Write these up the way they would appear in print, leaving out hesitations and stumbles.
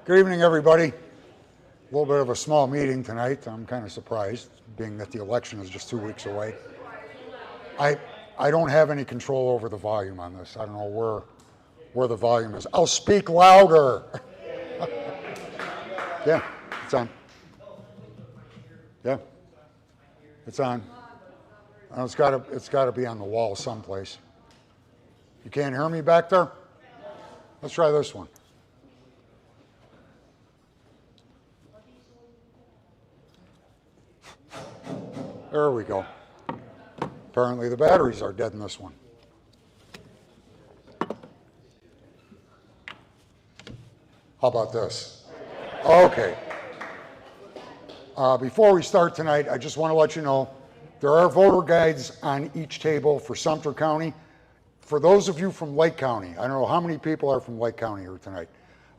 Good evening, everybody. A little bit of a small meeting tonight. I'm kind of surprised, being that the election is just 2 weeks away. I don't have any control over the volume on this. I don't know where the volume is. I'll speak louder. Yeah, it's on. Yeah, it's on. Oh, it's got to be on the wall someplace. You can't hear me back there? Let's try this one. There we go. Apparently the batteries are dead in this one. How about this? Okay. Before we start tonight, I just want to let you know there are voter guides on each table for Sumter County. For those of you from Lake County, I don't know how many people are from Lake County here tonight.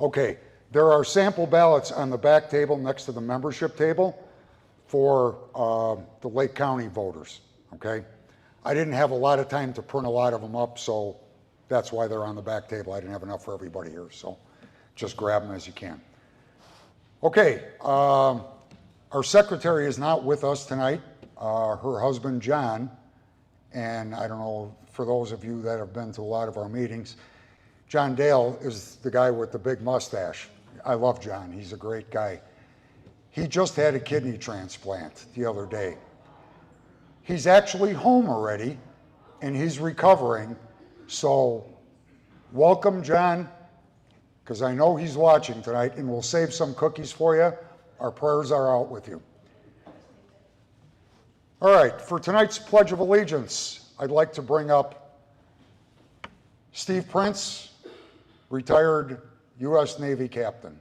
Okay, there are sample ballots on the back table next to the membership table for the Lake County voters, okay? I didn't have a lot of time to print a lot of them up, so that's why they're on the back table. I didn't have enough for everybody here, so just grab them as you can. Okay, our secretary is not with us tonight. Her husband, John, and I don't know, for those of you that have been to a lot of our meetings, John Dale is the guy with the big mustache. I love John, he's a great guy. He just had a kidney transplant the other day. He's actually home already, and he's recovering. So welcome, John, because I know he's watching tonight, and we'll save some cookies for you. Our prayers are out with you. All right, for tonight's Pledge of Allegiance, I'd like to bring up Steve Prince, retired U.S. Navy captain.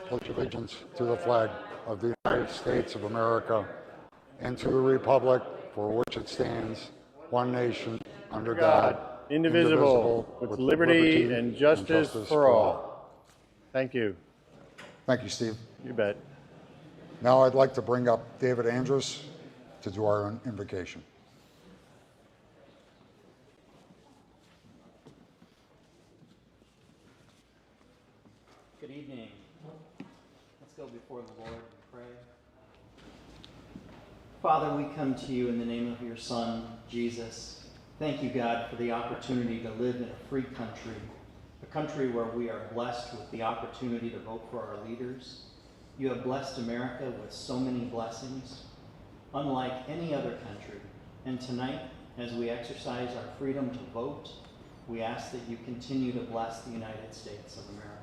Pledge allegiance to the flag of the United States of America and to the republic for which it stands, one nation, under God, indivisible, with liberty and justice for all. Thank you. Thank you, Steve. You bet. Now I'd like to bring up David Andrus to do our invocation. Good evening. Let's go before the Lord and pray. Father, we come to you in the name of your Son, Jesus. Thank you, God, for the opportunity to live in a free country, a country where we are blessed with the opportunity to vote for our leaders. You have blessed America with so many blessings, unlike any other country. And tonight, as we exercise our freedom to vote, we ask that you continue to bless the United States of America.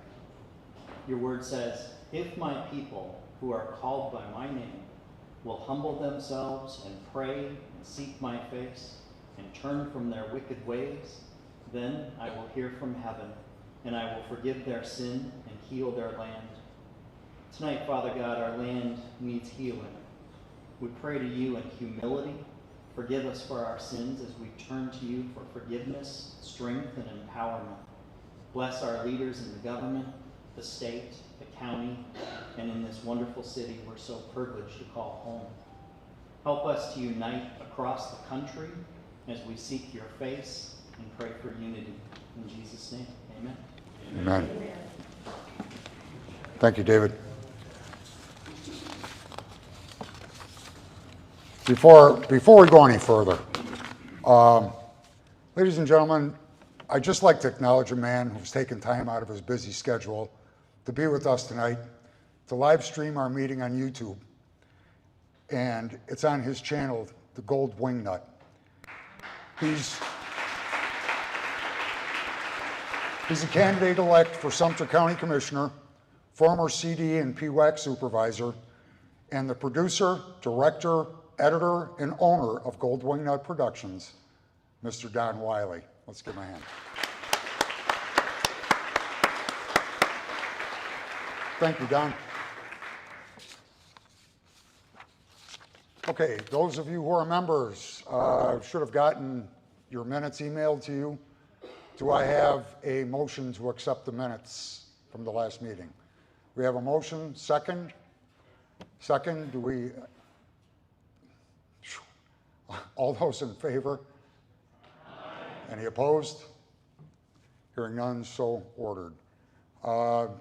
Your word says, if my people who are called by my name will humble themselves and pray and seek my face and turn from their wicked ways, then I will hear from heaven and I will forgive their sin and heal their land. Tonight, Father God, our land needs healing. We pray to you in humility. Forgive us for our sins as we turn to you for forgiveness, strength, and empowerment. Bless our leaders in the government, the state, the county, and in this wonderful city we're so privileged to call home. Help us to unite across the country as we seek your face and pray for unity. In Jesus' name, amen. Amen. Thank you, David. Before we go any further, ladies and gentlemen, I'd just like to acknowledge a man who's taken time out of his busy schedule to be with us tonight, to live stream our meeting on YouTube. And it's on his channel, The Gold Wingnut. He's a candidate-elect for Sumter County Commissioner, former CD and PWAC supervisor, and the producer, director, editor, and owner of Gold Wingnut Productions, Mr. Don Wiley. Let's give him a hand. Thank you, Don. Okay, those of you who are members should have gotten your minutes emailed to you. Do I have a motion to accept the minutes from the last meeting? We have a motion, second. Second, do we, all those in favor? Any opposed? Hearing none, so ordered.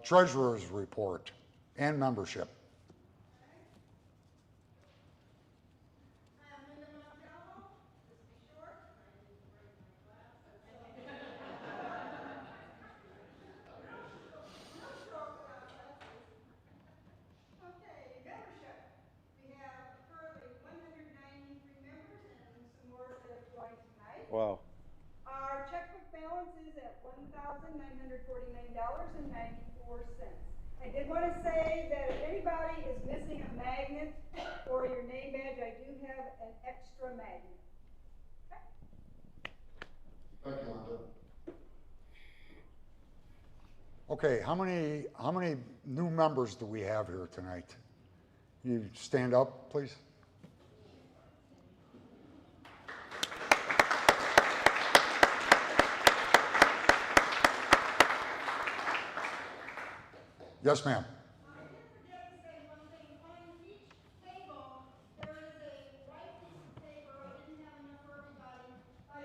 Treasurer's report and membership. Okay, membership. We have currently 193 members and some more that have joined tonight. Wow. Our checkbook balance is at $1,949.94. I did want to say that if anybody is missing a magnet or your name badge, I do have an extra magnet. Thank you, Linda. Okay, how many new members do we have here tonight? You stand up, please. Yes, ma'am. I did forget to say one thing. On each table, there is a white piece of paper. I didn't have enough for everybody.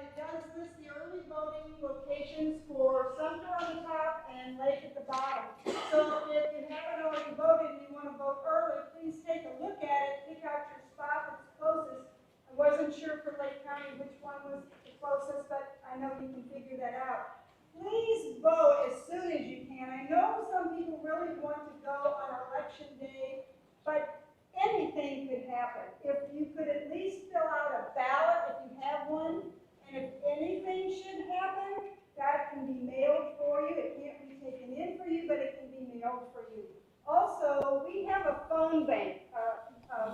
It does list the early voting locations for Sumter on the top and Lake at the bottom. So if you haven't already voted and you want to vote early, please take a look at it, pick out your spot that's closest. I wasn't sure for Lake County which one was the closest, but I know you can figure that out. Please vote as soon as you can. I know some people really want to go on election day, but anything could happen. If you could at least fill out a ballot if you have one, and if anything should happen, that can be mailed for you. It can't be taken in for you, but it can be mailed for you. Also, we have a phone bank.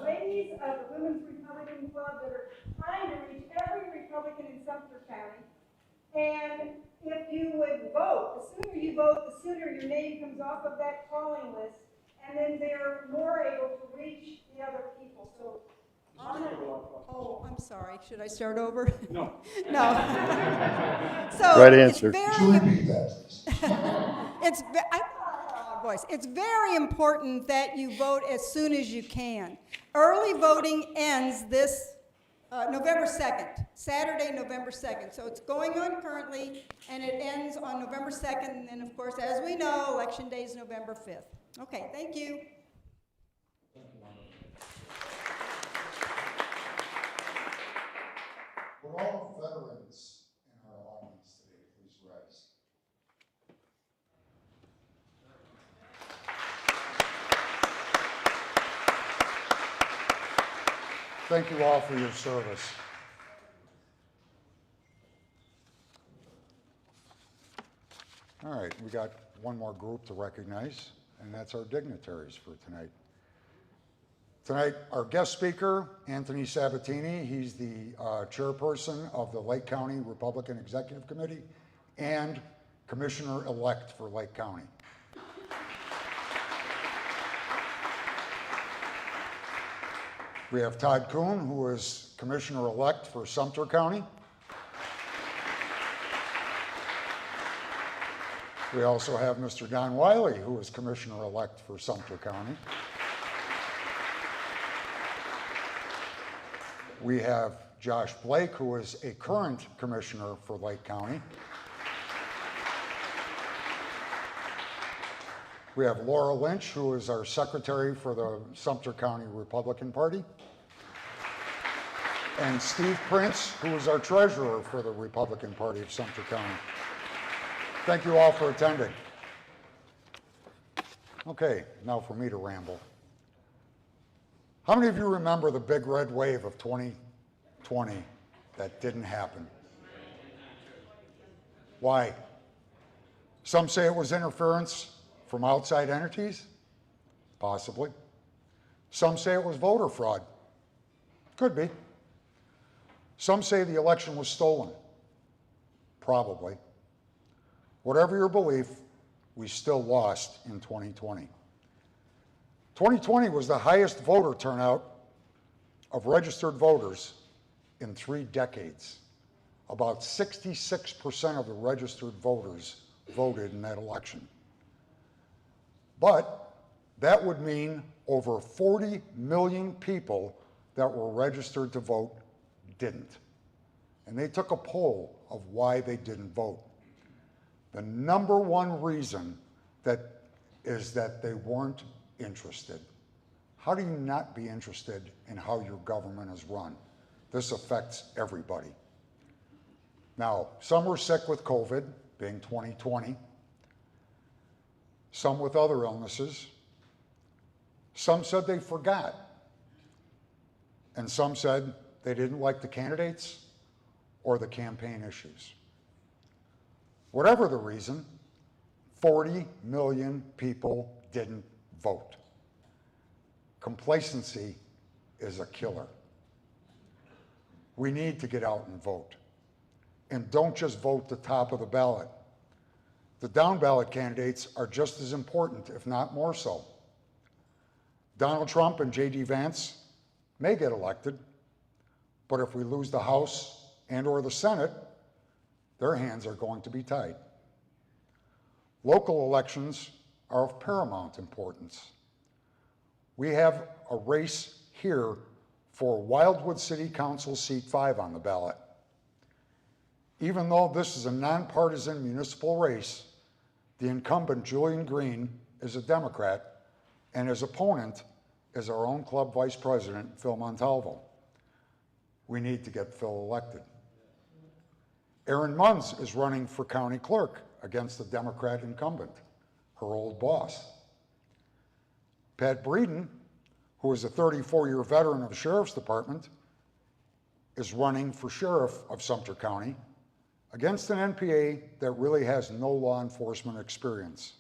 Ladies of the Women's Republican Club that are trying to reach every Republican in Sumter County. And if you would vote, the sooner you vote, the sooner your name comes off of that calling list, and then they're more able to reach the other people. So, oh, I'm sorry. Should I start over? No. No. So Right answer. It's very important that you vote as soon as you can. Early voting ends this November 2nd, Saturday, November 2nd. So it's going on currently, and it ends on November 2nd. And then, of course, as we know, Election Day is November 5th. Okay, thank you. Would all veterans in our audience today please rise? Thank you all for your service. All right, we got one more group to recognize, and that's our dignitaries for tonight. Tonight, our guest speaker, Anthony Sabatini. He's the chairperson of the Lake County Republican Executive Committee and commissioner-elect for Lake County. We have Todd Kuhn, who is commissioner-elect for Sumter County. We also have Mr. Don Wiley, who is commissioner-elect for Sumter County. We have Josh Blake, who is a current commissioner for Lake County. We have Laura Lynch, who is our secretary for the Sumter County Republican Party. And Steve Prince, who is our treasurer for the Republican Party of Sumter County. Thank you all for attending. Okay, now for me to ramble. How many of you remember the big red wave of 2020 that didn't happen? Why? Some say it was interference from outside entities, possibly. Some say it was voter fraud, could be. Some say the election was stolen, probably. Whatever your belief, we still lost in 2020. 2020 was the highest voter turnout of registered voters in 3 decades. About 66% of the registered voters voted in that election. But That would mean over 40 million people that were registered to vote didn't. And they took a poll of why they didn't vote. The number one reason is that they weren't interested. How do you not be interested in how your government is run? This affects everybody. Now, some were sick with COVID, being 2020, some with other illnesses. Some said they forgot, and some said they didn't like the candidates or the campaign issues. Whatever the reason, 40 million people didn't vote. Complacency is a killer. We need to get out and vote. And don't just vote the top of the ballot. The down ballot candidates are just as important, if not more so. Donald Trump and J.D. Vance may get elected, but if we lose the House and/or the Senate, their hands are going to be tied. Local elections are of paramount importance. We have a race here for Wildwood City Council Seat 5 on the ballot. Even though this is a nonpartisan municipal race, the incumbent, Julian Green, is a Democrat, and his opponent is our own club vice president, Phil Montalvo. We need to get Phil elected. Erin Munns is running for county clerk against the Democrat incumbent, her old boss. Pat Breeden, who is a 34-year veteran of the Sheriff's Department, is running for sheriff of Sumter County against an NPA that really has no law enforcement experience.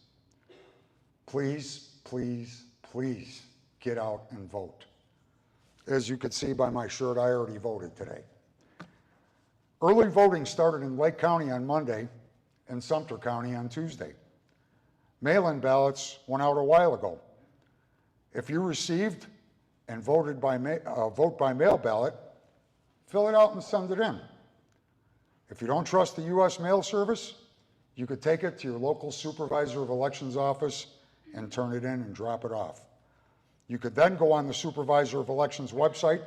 Please, please, please get out and vote. As you can see by my shirt, I already voted today. Early voting started in Lake County on Monday and Sumter County on Tuesday. Mail-in ballots went out a while ago. If you received and vote by mail ballot, fill it out and send it in. If you don't trust the U.S. Mail Service, you could take it to your local supervisor of elections office and turn it in and drop it off. You could then go on the supervisor of elections website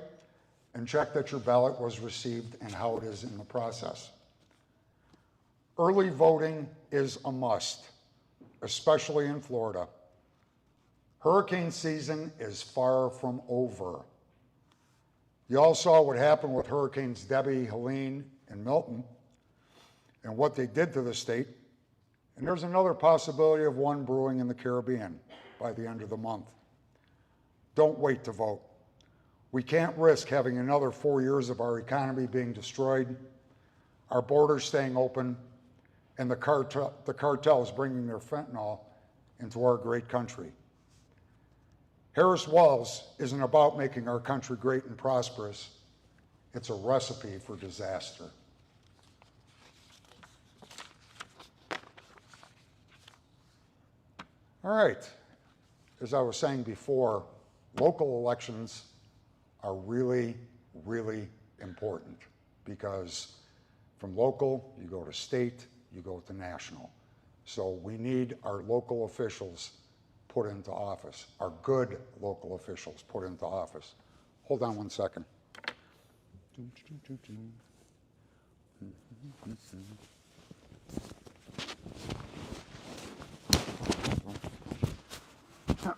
and check that your ballot was received and how it is in the process. Early voting is a must, especially in Florida. Hurricane season is far from over. You all saw what happened with Hurricanes Debbie, Helene, and Milton, and what they did to the state. And there's another possibility of one brewing in the Caribbean by the end of the month. Don't wait to vote. We can't risk having another 4 years of our economy being destroyed, our borders staying open, and the cartels bringing their fentanyl into our great country. Harris Walls isn't about making our country great and prosperous. It's a recipe for disaster. All right, as I was saying before, local elections are really, really important because from local, you go to state, you go to national. So we need our local officials put into office, our good local officials put into office. Hold on one second.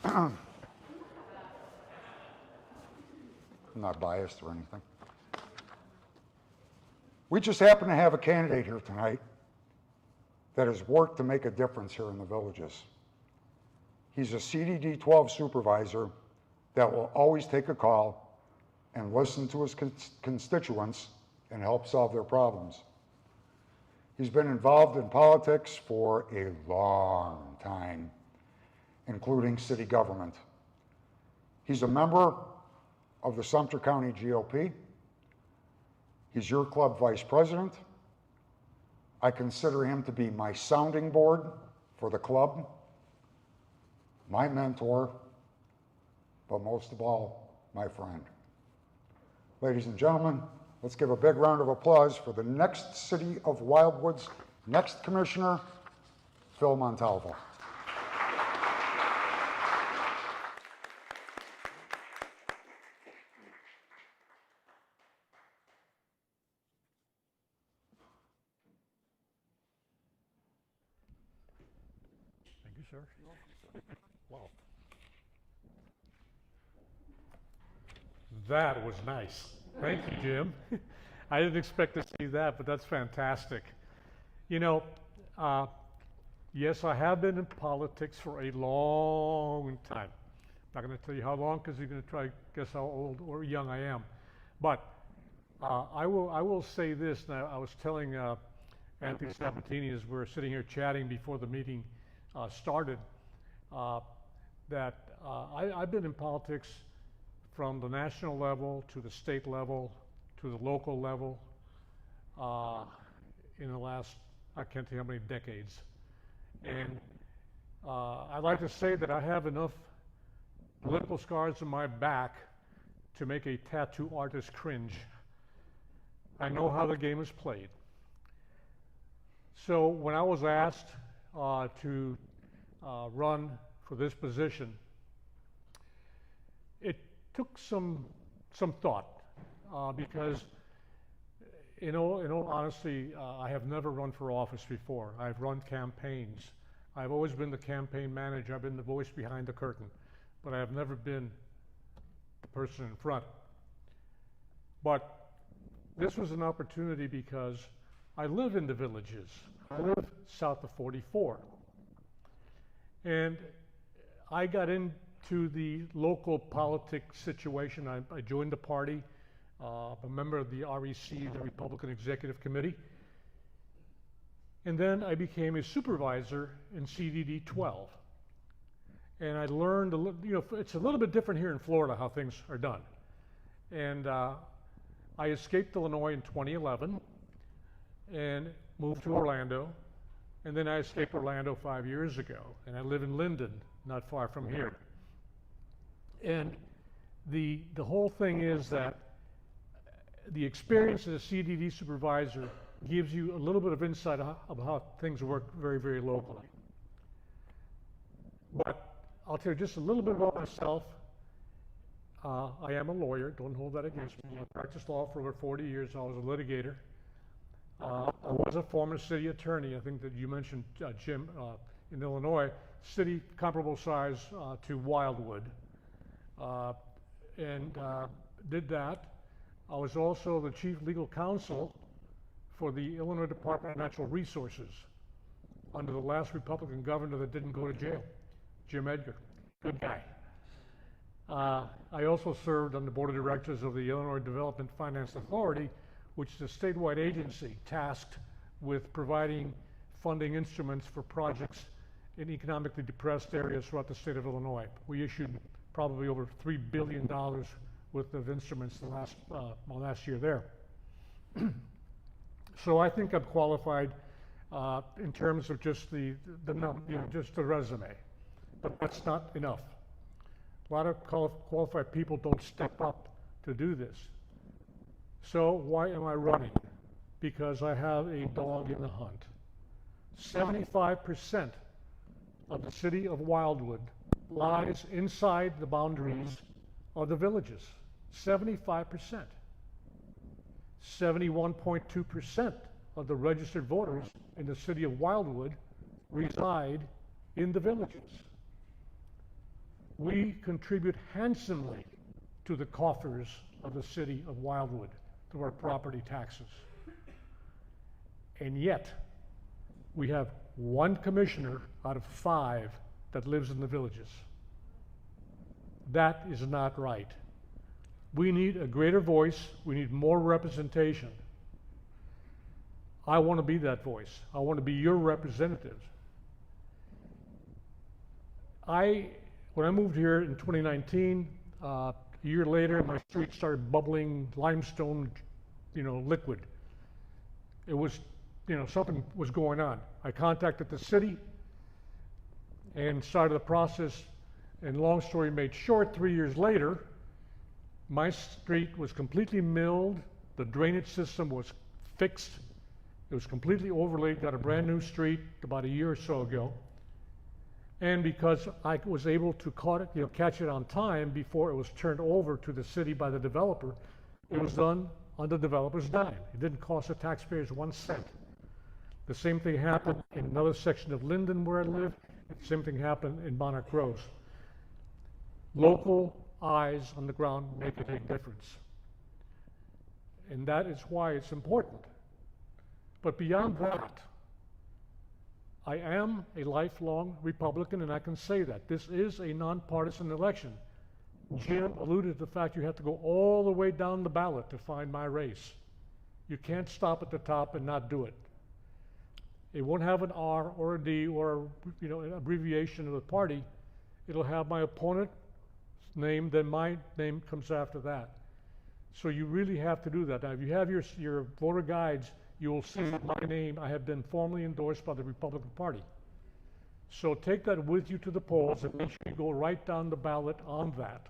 I'm not biased or anything. We just happen to have a candidate here tonight that has worked to make a difference here in the villages. He's a CDD 12 supervisor that will always take a call and listen to his constituents and help solve their problems. He's been involved in politics for a long time, including city government. He's a member of the Sumter County GOP. He's your club vice president. I consider him to be my sounding board for the club, my mentor, but most of all, my friend. Ladies and gentlemen, let's give a big round of applause for the next City of Wildwood's next commissioner, Phil Montalvo. sir. Wow. That was nice. Thank you, Jim. I didn't expect to see that, but that's fantastic. You know, yes, I have been in politics for a long time. I'm not going to tell you how long because you're going to try to guess how old or young I am. But I will say this. Now, I was telling Anthony Sabatini as we were sitting here chatting before the meeting started that I've been in politics from the national level to the state level to the local level in the last, I can't tell you how many decades. And I'd like to say that I have enough political scars on my back to make a tattoo artist cringe. I know how the game is played. So when I was asked to run for this position, it took some thought because in all honesty, I have never run for office before. I've run campaigns. I've always been the campaign manager. I've been the voice behind the curtain, but I have never been the person in front. But this was an opportunity because I live in the villages. I live south of 44. And I got into the local politics situation. I joined the party. I'm a member of the REC, the Republican Executive Committee. And then I became a supervisor in CDD 12. And I learned, it's a little bit different here in Florida how things are done. And I escaped Illinois in 2011 and moved to Orlando. And then I escaped Orlando 5 years ago. And I live in Linden, not far from here. And the whole thing is that the experience as a CDD supervisor gives you a little bit of insight of how things work very, very locally. But I'll tell you just a little bit about myself. I am a lawyer. Don't hold that against me. I practiced law for over 40 years. I was a litigator. I was a former city attorney. I think that you mentioned, Jim, in Illinois, city comparable size to Wildwood. And did that. I was also the chief legal counsel for the Illinois Department of Natural Resources under the last Republican governor that didn't go to jail, Jim Edgar. Good guy. I also served on the board of directors of the Illinois Development Finance Authority, which is a statewide agency tasked with providing funding instruments for projects in economically depressed areas throughout the state of Illinois. We issued probably over $3 billion worth of instruments the last year there. So I think I'm qualified in terms of just just the resume, but that's not enough. A lot of qualified people don't step up to do this. So why am I running? Because I have a dog in the hunt. 75% of the city of Wildwood lies inside the boundaries of the villages. 75%. 71.2% of the registered voters in the city of Wildwood reside in the villages. We contribute handsomely to the coffers of the city of Wildwood through our property taxes. And yet, we have one commissioner out of 5 that lives in the villages. That is not right. We need a greater voice. We need more representation. I want to be that voice. I want to be your representative. When I moved here in 2019, a year later, my street started bubbling limestone, liquid. It was, something was going on. I contacted the city and started the process. And long story made short, 3 years later, my street was completely milled. The drainage system was fixed. It was completely overlaid, got a brand new street about a year or so ago. And because I was able to catch it on time before it was turned over to the city by the developer, it was done on the developer's dime. It didn't cost the taxpayers 1 cent. The same thing happened in another section of Linden where I live, The same thing happened in Monarch Groves. Local eyes on the ground make a big difference. And that is why it's important. But beyond that, I am a lifelong Republican, and I can say that. This is a nonpartisan election. Jim alluded to the fact you have to go all the way down the ballot to find my race. You can't stop at the top and not do it. It won't have an R or a D or an abbreviation of the party. It'll have my opponent's name, then my name comes after that. So you really have to do that. Now, if you have your voter guides, you will see my name. I have been formally endorsed by the Republican Party. So take that with you to the polls and make sure you go right down the ballot on that.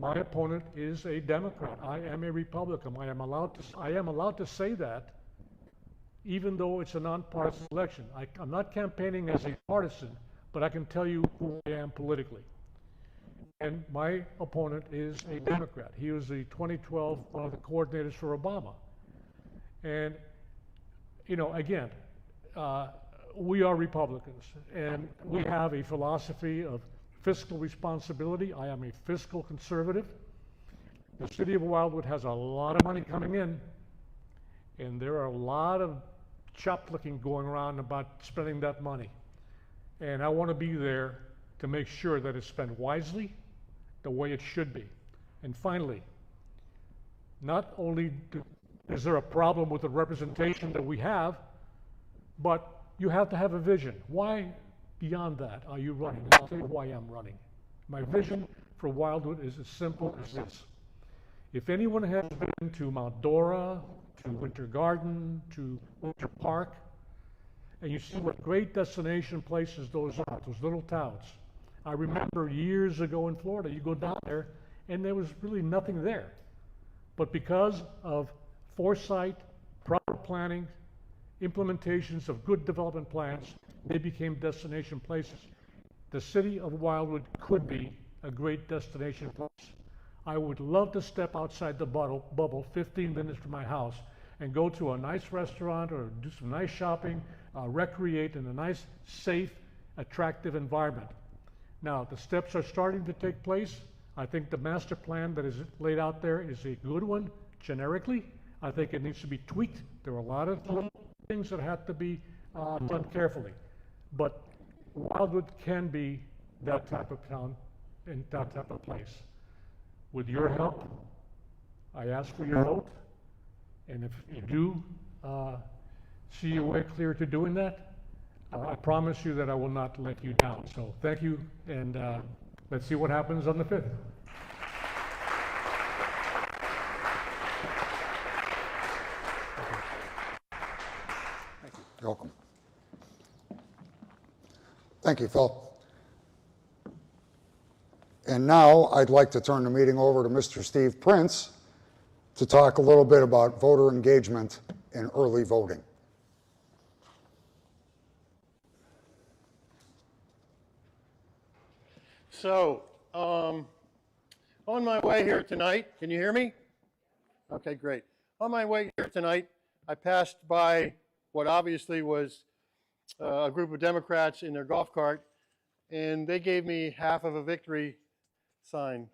My opponent is a Democrat. I am a Republican. I am allowed to say that, even though it's a nonpartisan election. I'm not campaigning as a partisan, but I can tell you who I am politically. And my opponent is a Democrat. He was the 2012 one of the coordinators for Obama. And, again, we are Republicans, and we have a philosophy of fiscal responsibility. I am a fiscal conservative. The city of Wildwood has a lot of money coming in, and there are a lot of chop-licking going around about spending that money. And I want to be there to make sure that it's spent wisely, the way it should be. And finally, not only is there a problem with the representation that we have, but you have to have a vision. Why, beyond that, are you running? I'll tell you why I'm running. My vision for Wildwood is as simple as this. If anyone has been to Mount Dora, to Winter Garden, to Winter Park, and you see what great destination places those are, those little towns. I remember years ago in Florida, you go down there, and there was really nothing there. But because of foresight, proper planning, implementations of good development plans, they became destination places. The city of Wildwood could be a great destination place. I would love to step outside the bubble 15 minutes from my house and go to a nice restaurant or do some nice shopping, recreate in a nice, safe, attractive environment. Now, the steps are starting to take place. I think the master plan that is laid out there is a good one, generically. I think it needs to be tweaked. There are a lot of little things that have to be done carefully. But Wildwood can be that type of town and that type of place. With your help, I ask for your vote. And if you do see your way clear to doing that, I promise you that I will not let you down. So thank you, and let's see what happens on the 5th. You're welcome. Thank you, Phil. And now I'd like to turn the meeting over to Mr. Steve Prince to talk a little bit about voter engagement and early voting. So, on my way here tonight, can you hear me? Okay, great. On my way here tonight, I passed by what obviously was a group of Democrats in their golf cart, and they gave me half of a victory sign.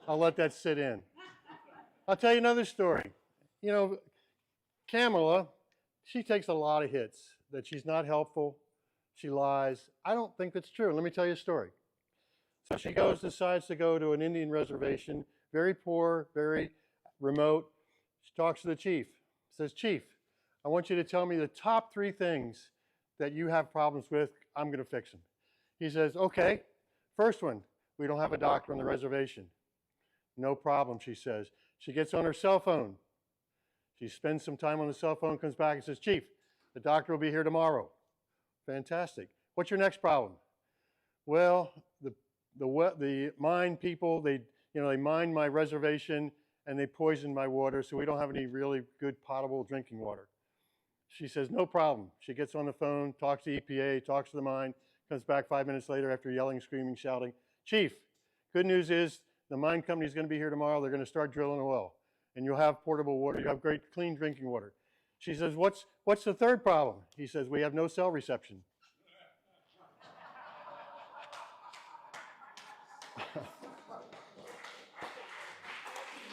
I'll let that sit in. I'll tell you another story. You know, Kamala, she takes a lot of hits, that she's not helpful, she lies. I don't think that's true. Let me tell you a story. So she decides to go to an Indian reservation, very poor, very remote. She talks to the chief, says, "Chief, I want you to tell me the top 3 things that you have problems with. I'm going to fix them." He says, "Okay, first one, we don't have a doctor on the reservation." "No problem," she says. She gets on her cell phone. She spends some time on the cell phone, comes back and says, "Chief, the doctor will be here tomorrow." "Fantastic. What's your next problem?" "Well, the mine people, they mined my reservation and they poisoned my water, so we don't have any really good potable drinking water." She says, "No problem." She gets on the phone, talks to EPA, talks to the mine, comes back 5 minutes later after yelling, screaming, shouting, "Chief, good news is the mine company is going to be here tomorrow. They're going to start drilling a well, and you'll have portable water. You'll have great, clean drinking water." She says, what's the third problem? He says, we have no cell reception.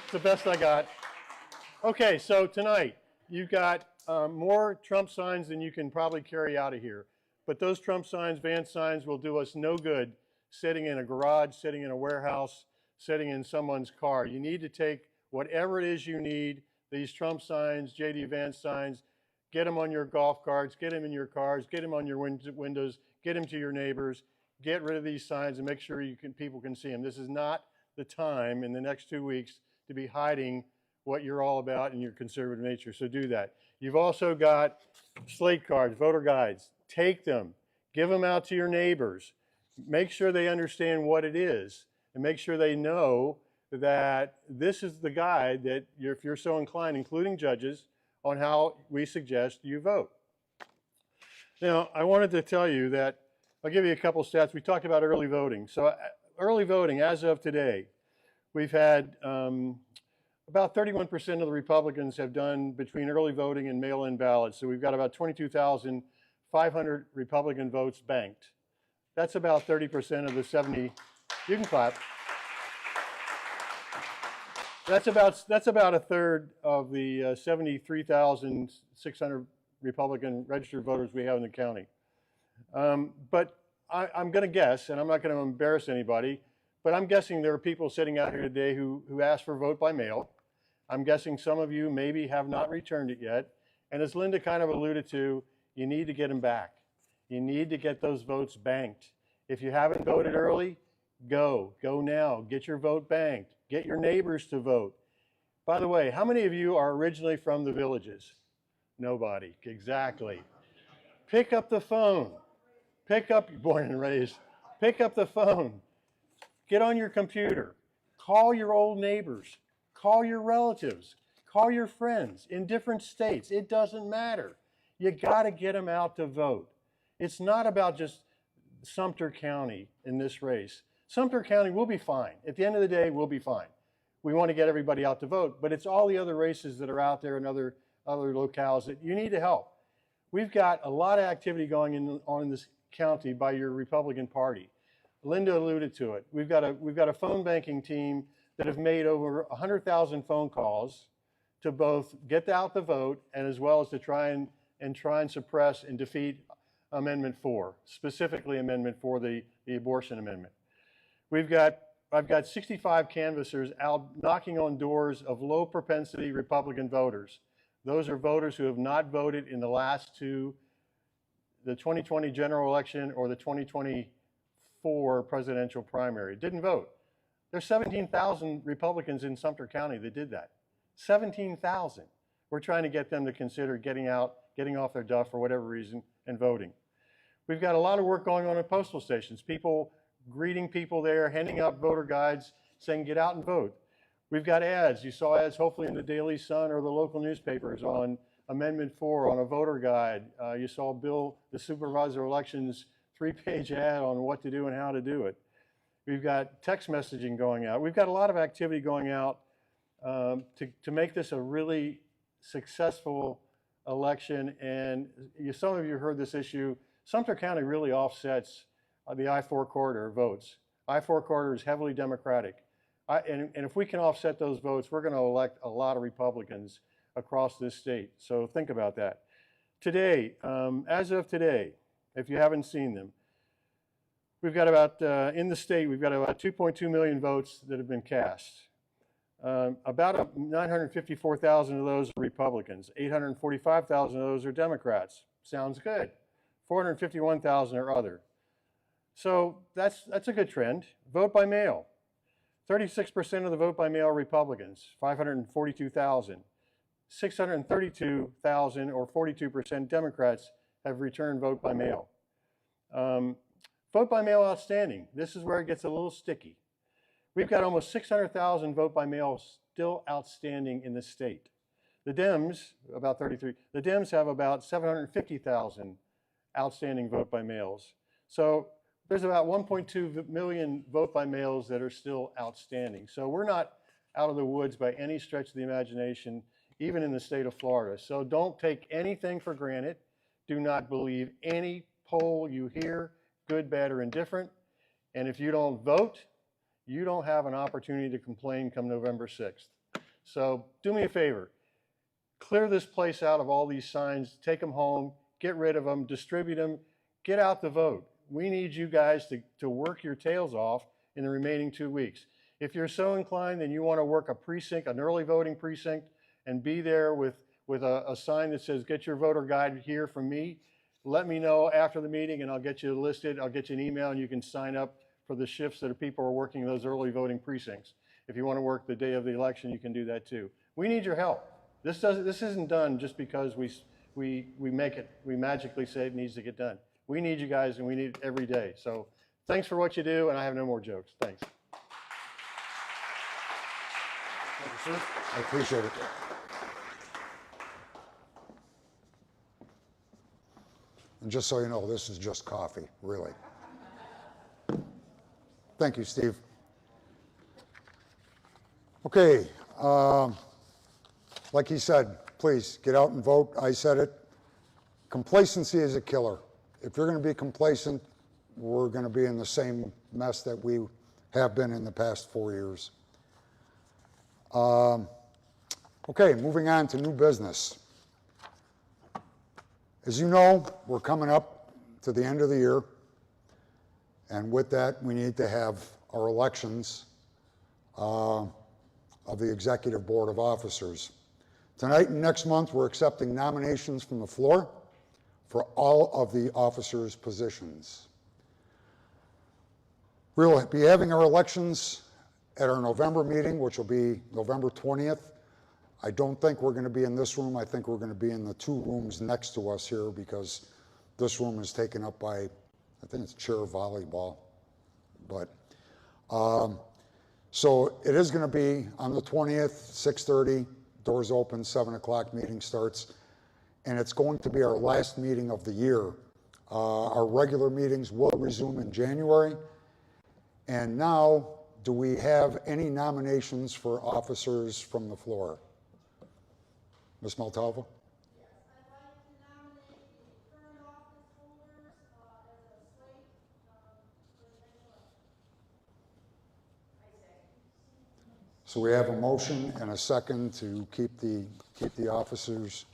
It's the best I got. Okay, so tonight, you've got more Trump signs than you can probably carry out of here. But those Trump signs, van signs, will do us no good sitting in a garage, sitting in a warehouse, sitting in someone's car. You need to take whatever it is you need, these Trump signs, JD Vance signs, get them on your golf carts, get them in your cars, get them on your windows, get them to your neighbors, get rid of these signs and make sure people can see them. This is not the time in the next 2 weeks to be hiding what you're all about in your conservative nature, so do that. You've also got slate cards, voter guides. Take them, give them out to your neighbors. Make sure they understand what it is and make sure they know that this is the guide that, if you're so inclined, including judges, on how we suggest you vote. Now, I wanted to tell you that, I'll give you a couple stats. We talked about early voting. So early voting, as of today, we've had about 31% of the Republicans have done between early voting and mail-in ballots. So we've got about 22,500 Republican votes banked. That's about 30% of the 70, you can clap. That's about a third of the 73,600 Republican registered voters we have in the county. But I'm going to guess, and I'm not going to embarrass anybody, but I'm guessing there are people sitting out here today who asked for vote by mail. I'm guessing some of you maybe have not returned it yet. And as Linda kind of alluded to, you need to get them back. You need to get those votes banked. If you haven't voted early, go now. Get your vote banked. Get your neighbors to vote. By the way, how many of you are originally from the villages? Nobody, exactly. Pick up the phone. Born and raised. Pick up the phone. Get on your computer. Call your old neighbors. Call your relatives. Call your friends in different states. It doesn't matter. You got to get them out to vote. It's not about just Sumter County in this race. Sumter County will be fine. At the end of the day, we'll be fine. We want to get everybody out to vote, but it's all the other races that are out there and other locales that you need to help. We've got a lot of activity going on in this county by your Republican Party. Linda alluded to it. We've got a phone banking team that have made over 100,000 phone calls to both get out the vote and as well as to try and suppress and defeat Amendment 4, specifically Amendment 4, the abortion amendment. I've got 65 canvassers out knocking on doors of low propensity Republican voters. Those are voters who have not voted in the last two, the 2020 general election or the 2024 presidential primary. Didn't vote. There's 17,000 Republicans in Sumter County that did that. 17,000. We're trying to get them to consider getting off their duff for whatever reason and voting. We've got a lot of work going on at postal stations. People greeting people there, handing out voter guides, saying get out and vote. We've got ads. You saw ads hopefully in the Daily Sun or the local newspapers on Amendment 4, on a voter guide. You saw Bill, the supervisor of elections, 3-page ad on what to do and how to do it. We've got text messaging going out. We've got a lot of activity going out to make this a really successful election. And some of you heard this issue. Sumter County really offsets the I-4 corridor votes. I-4 corridor is heavily Democratic. And if we can offset those votes, we're going to elect a lot of Republicans across this state. So think about that. Today, as of today, if you haven't seen them, we've got about, in the state, we've got about 2.2 million votes that have been cast. About 954,000 of those are Republicans. 845,000 of those are Democrats. Sounds good. 451,000 are other. So that's a good trend. Vote by mail. 36% of the vote by mail are Republicans, 542,000. 632,000 or 42% Democrats have returned vote by mail. Vote by mail outstanding. This is where it gets a little sticky. We've got almost 600,000 vote by mail still outstanding in the state. The Dems, about 33, the Dems have about 750,000 outstanding vote by mails. So there's about 1.2 million vote by mails that are still outstanding. So we're not out of the woods by any stretch of the imagination, even in the state of Florida. So don't take anything for granted. Do not believe any poll you hear, good, bad, or indifferent. And if you don't vote, you don't have an opportunity to complain come November 6th. So do me a favor, clear this place out of all these signs, take them home, get rid of them, distribute them, get out the vote. We need you guys to work your tails off in the remaining 2 weeks. If you're so inclined and you want to work a precinct, an early voting precinct, and be there with a sign that says, get your voter guide here from me, let me know after the meeting and I'll get you listed. I'll get you an email and you can sign up for the shifts that people are working those early voting precincts. If you want to work the day of the election, you can do that too. We need your help. This isn't done just because we magically say it needs to get done. We need you guys and we need it every day. So thanks for what you do, and I have no more jokes. Thanks. Thank you, sir. I appreciate it. And just so you know, this is just coffee, really. Thank you, Steve. Okay, like he said, please get out and vote. I said it. Complacency is a killer. If you're going to be complacent, we're going to be in the same mess that we have been in the past 4 years. Okay, moving on to new business. As you know, we're coming up to the end of the year, and with that, we need to have our elections of the Executive Board of Officers. Tonight and next month, we're accepting nominations from the floor for all of the officers' positions. We'll be having our elections at our November meeting, which will be November 20th. I don't think we're going to be in this room. I think we're going to be in the 2 rooms next to us here because this room is taken up by, I think it's chair volleyball. But so it is going to be on the 20th, 6:30, doors open, 7 o'clock, meeting starts. And it's going to be our last meeting of the year. Our regular meetings will resume in January. And now, do we have any nominations for officers from the floor? Ms. Maltalva? Yes, I'd like to nominate the current office holders as a slate for the next election. I second. So we have a motion and a second to keep the officers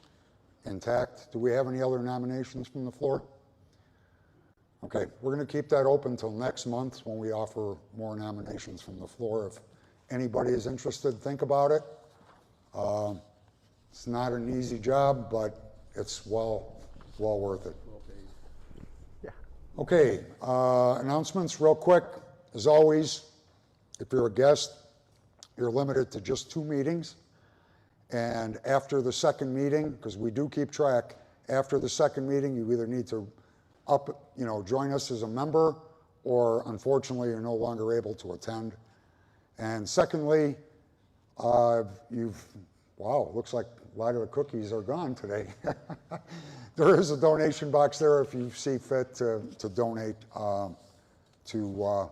intact. Do we have any other nominations from the floor? Okay, we're going to keep that open until next month when we offer more nominations from the floor. If anybody is interested, think about it. It's not an easy job, but it's well worth it. Yeah. Okay, announcements real quick. As always, if you're a guest, you're limited to just 2 meetings. And after the second meeting, because we do keep track, after the second meeting, you either need to join us as a member, or unfortunately, you're no longer able to attend. And secondly, wow, looks like a lot of the cookies are gone today. There is a donation box there if you see fit to donate to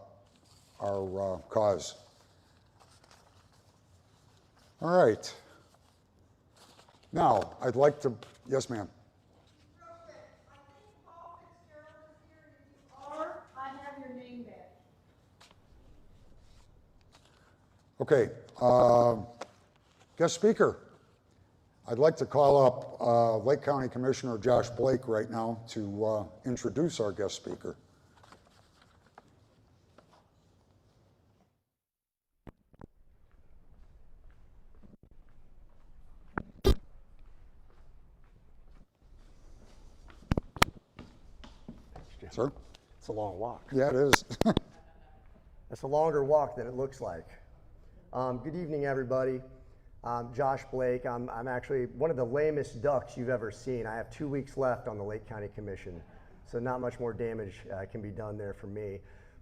our cause. All right. Now, I'd like to, yes, ma'am. Real quick, I think Paul Fitzgerald is here, and if you are, I have your name back. Okay, guest speaker. I'd like to call up Lake County Commissioner Josh Blake right now to introduce our guest speaker. Sir? It's a long walk. Yeah, it is. It's a longer walk than it looks like. Good evening, everybody. Josh Blake. I'm actually one of the lamest ducks you've ever seen. I have 2 weeks left on the Lake County Commission, so not much more damage can be done there for me.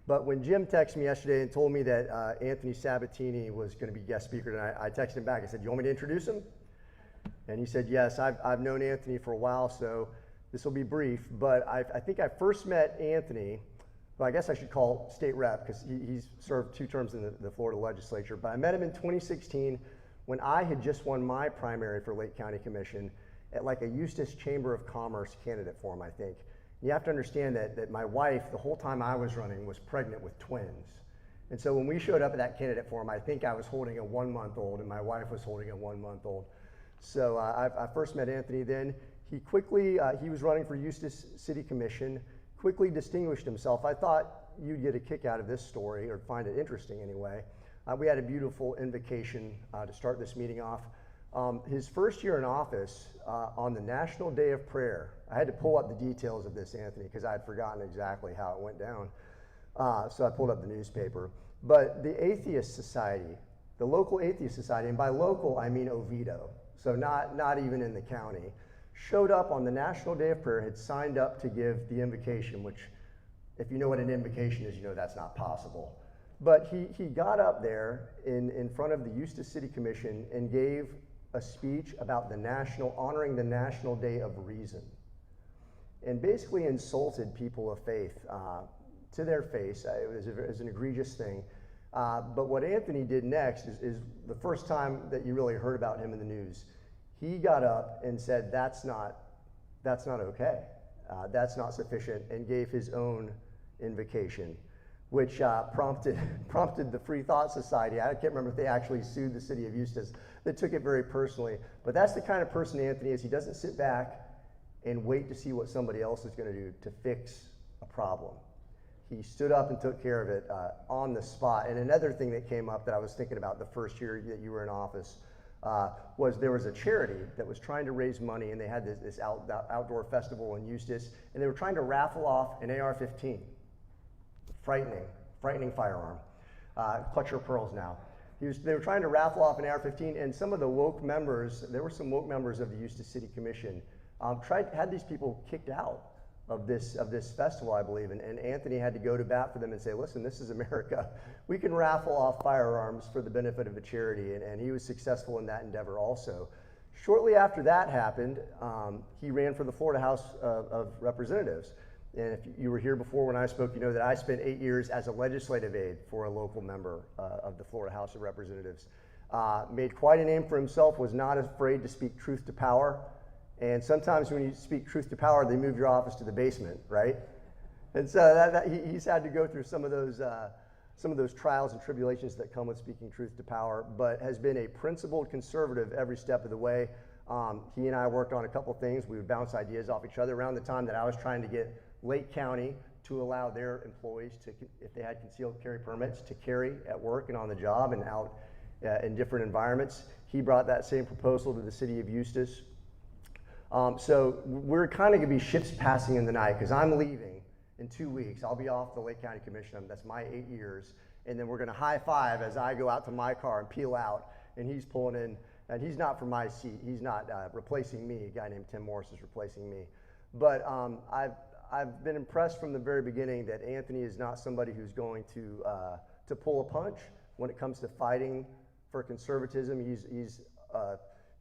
But when Jim texted me yesterday and told me that Anthony Sabatini was going to be guest speaker tonight, I texted him back. I said, "You want me to introduce him?" And he said, "Yes." I've known Anthony for a while, so this will be brief. But I think I first met Anthony, well, I guess I should call state rep because he's served 2 terms in the Florida legislature. But I met him in 2016 when I had just won my primary for Lake County Commission at like a Eustis Chamber of Commerce candidate forum, I think. You have to understand that my wife, the whole time I was running, was pregnant with twins. And so when we showed up at that candidate forum, I think I was holding a 1-month-old and my wife was holding a 1-month-old. So I first met Anthony then. He quickly, he was running for Eustis City Commission, quickly distinguished himself. I thought you'd get a kick out of this story, or find it interesting anyway. We had a beautiful invocation to start this meeting off. His first year in office, on the National Day of Prayer, I had to pull up the details of this, Anthony, because I had forgotten exactly how it went down. So I pulled up the newspaper. But the Atheist Society, the local Atheist Society, and by local I mean Oviedo, so not even in the county, showed up on the National Day of Prayer, had signed up to give the invocation, which, if you know what an invocation is, you know that's not possible. But he got up there in front of the Eustis City Commission and gave a speech about honoring the National Day of Reason, and basically insulted people of faith to their face. It was an egregious thing. But what Anthony did next is the first time that you really heard about him in the news. He got up and said, that's not okay. That's not sufficient, and gave his own invocation, which prompted the Free Thought Society. I can't remember if they actually sued the city of Eustis. They took it very personally. But that's the kind of person Anthony is. He doesn't sit back and wait to see what somebody else is going to do to fix a problem. He stood up and took care of it on the spot. And another thing that came up that I was thinking about the first year that you were in office was there was a charity that was trying to raise money, and they had this outdoor festival in Eustis, and they were trying to raffle off an AR-15. Frightening firearm. Clutch your pearls now. They were trying to raffle off an AR-15, and some of the woke members, there were some woke members of the Eustis City Commission, had these people kicked out of this festival, I believe, and Anthony had to go to bat for them and say, listen, this is America. We can raffle off firearms for the benefit of a charity, and he was successful in that endeavor also. Shortly after that happened, he ran for the Florida House of Representatives. And if you were here before when I spoke, you know that I spent 8 years as a legislative aide for a local member of the Florida House of Representatives. Made quite a name for himself, was not afraid to speak truth to power. And sometimes when you speak truth to power, they move your office to the basement, right? And so he's had to go through some of those trials and tribulations that come with speaking truth to power, but has been a principled conservative every step of the way. He and I worked on a couple things. We would bounce ideas off each other around the time that I was trying to get Lake County to allow their employees to, if they had concealed carry permits, to carry at work and on the job and out in different environments. He brought that same proposal to the city of Eustis. So we're kind of going to be ships passing in the night, because I'm leaving in 2 weeks. I'll be off the Lake County Commission. That's my 8 years. And then we're going to high five as I go out to my car and peel out, and he's pulling in. And he's not from my seat. He's not replacing me. A guy named Tim Morris is replacing me. But I've been impressed from the very beginning that Anthony is not somebody who's going to pull a punch when it comes to fighting for conservatism. He's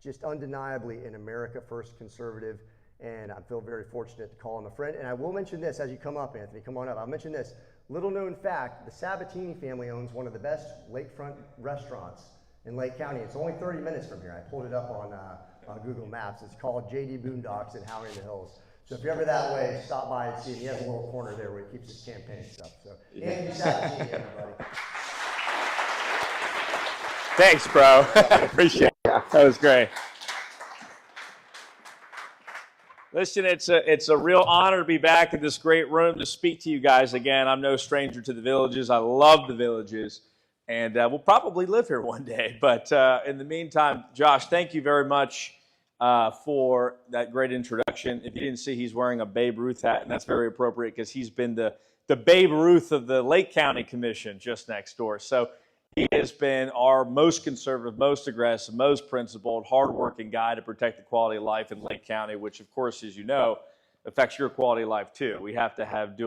just undeniably an America First conservative, and I feel very fortunate to call him a friend. And I will mention this as you come up, Anthony. Come on up. I'll mention this. Little known fact, the Sabatini family owns one of the best lakefront restaurants in Lake County. It's only 30 minutes from here. I pulled it up on Google Maps. It's called JD Boondocks in Howard in the Hills. So if you're ever that way, stop by and see him. He has a little corner there where he keeps his campaign stuff. So Anthony Sabatini, everybody. Thanks, bro. Appreciate it. That was great. Listen, it's a real honor to be back in this great room to speak to you guys again. I'm no stranger to the Villages. I love the Villages, and we'll probably live here one day. But in the meantime, Josh, thank you very much for that great introduction. If you didn't see, he's wearing a Babe Ruth hat, and that's very appropriate because he's been the Babe Ruth of the Lake County Commission just next door. So he has been our most conservative, most aggressive, most principled, hardworking guy to protect the quality of life in Lake County, which, of course, as you know, affects your quality of life too. We have to have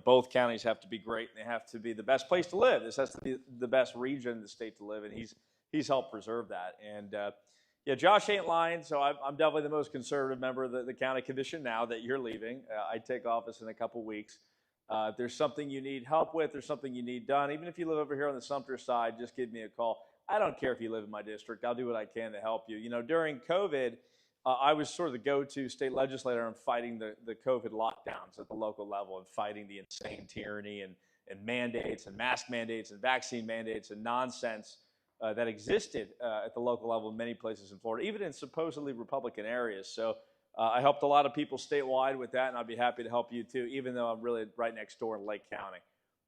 both counties have to be great, and they have to be the best place to live. This has to be the best region in the state to live in. He's helped preserve that. And yeah, Josh ain't lying. So I'm definitely the most conservative member of the county commission now that you're leaving. I take office in a couple weeks. If there's something you need help with or something you need done, even if you live over here on the Sumter side, just give me a call. I don't care if you live in my district. I'll do what I can to help you. You know, during COVID, I was sort of the go-to state legislator in fighting the COVID lockdowns at the local level and fighting the insane tyranny and mandates and mask mandates and vaccine mandates and nonsense that existed at the local level in many places in Florida, even in supposedly Republican areas. So I helped a lot of people statewide with that, and I'd be happy to help you too, even though I'm really right next door in Lake County.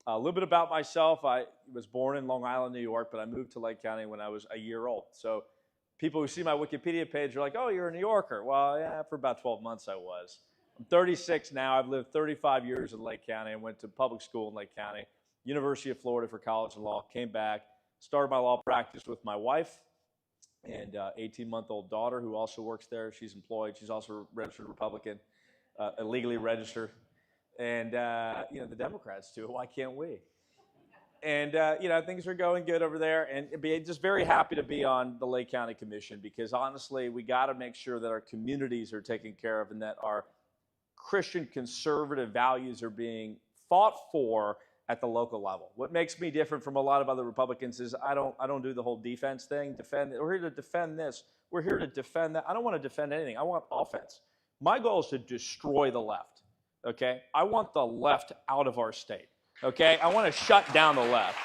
A little bit about myself. I was born in Long Island, New York, but I moved to Lake County when I was a year old. So people who see my Wikipedia page are like, oh, you're a New Yorker. Well, yeah, for about 12 months I was. I'm 36 now. I've lived 35 years in Lake County. I went to public school in Lake County, University of Florida for college and law, came back, started my law practice with my wife and 18-month-old daughter who also works there. She's employed. She's also a registered Republican, illegally registered. And, you know, the Democrats too. Why can't we? And, you know, things are going good over there. And just very happy to be on the Lake County Commission because, honestly, we got to make sure that our communities are taken care of and that our Christian conservative values are being fought for at the local level. What makes me different from a lot of other Republicans is I don't do the whole defense thing. We're here to defend this. We're here to defend that. I don't want to defend anything. I want offense. My goal is to destroy the left. Okay? I want the left out of our state. Okay? I want to shut down the left.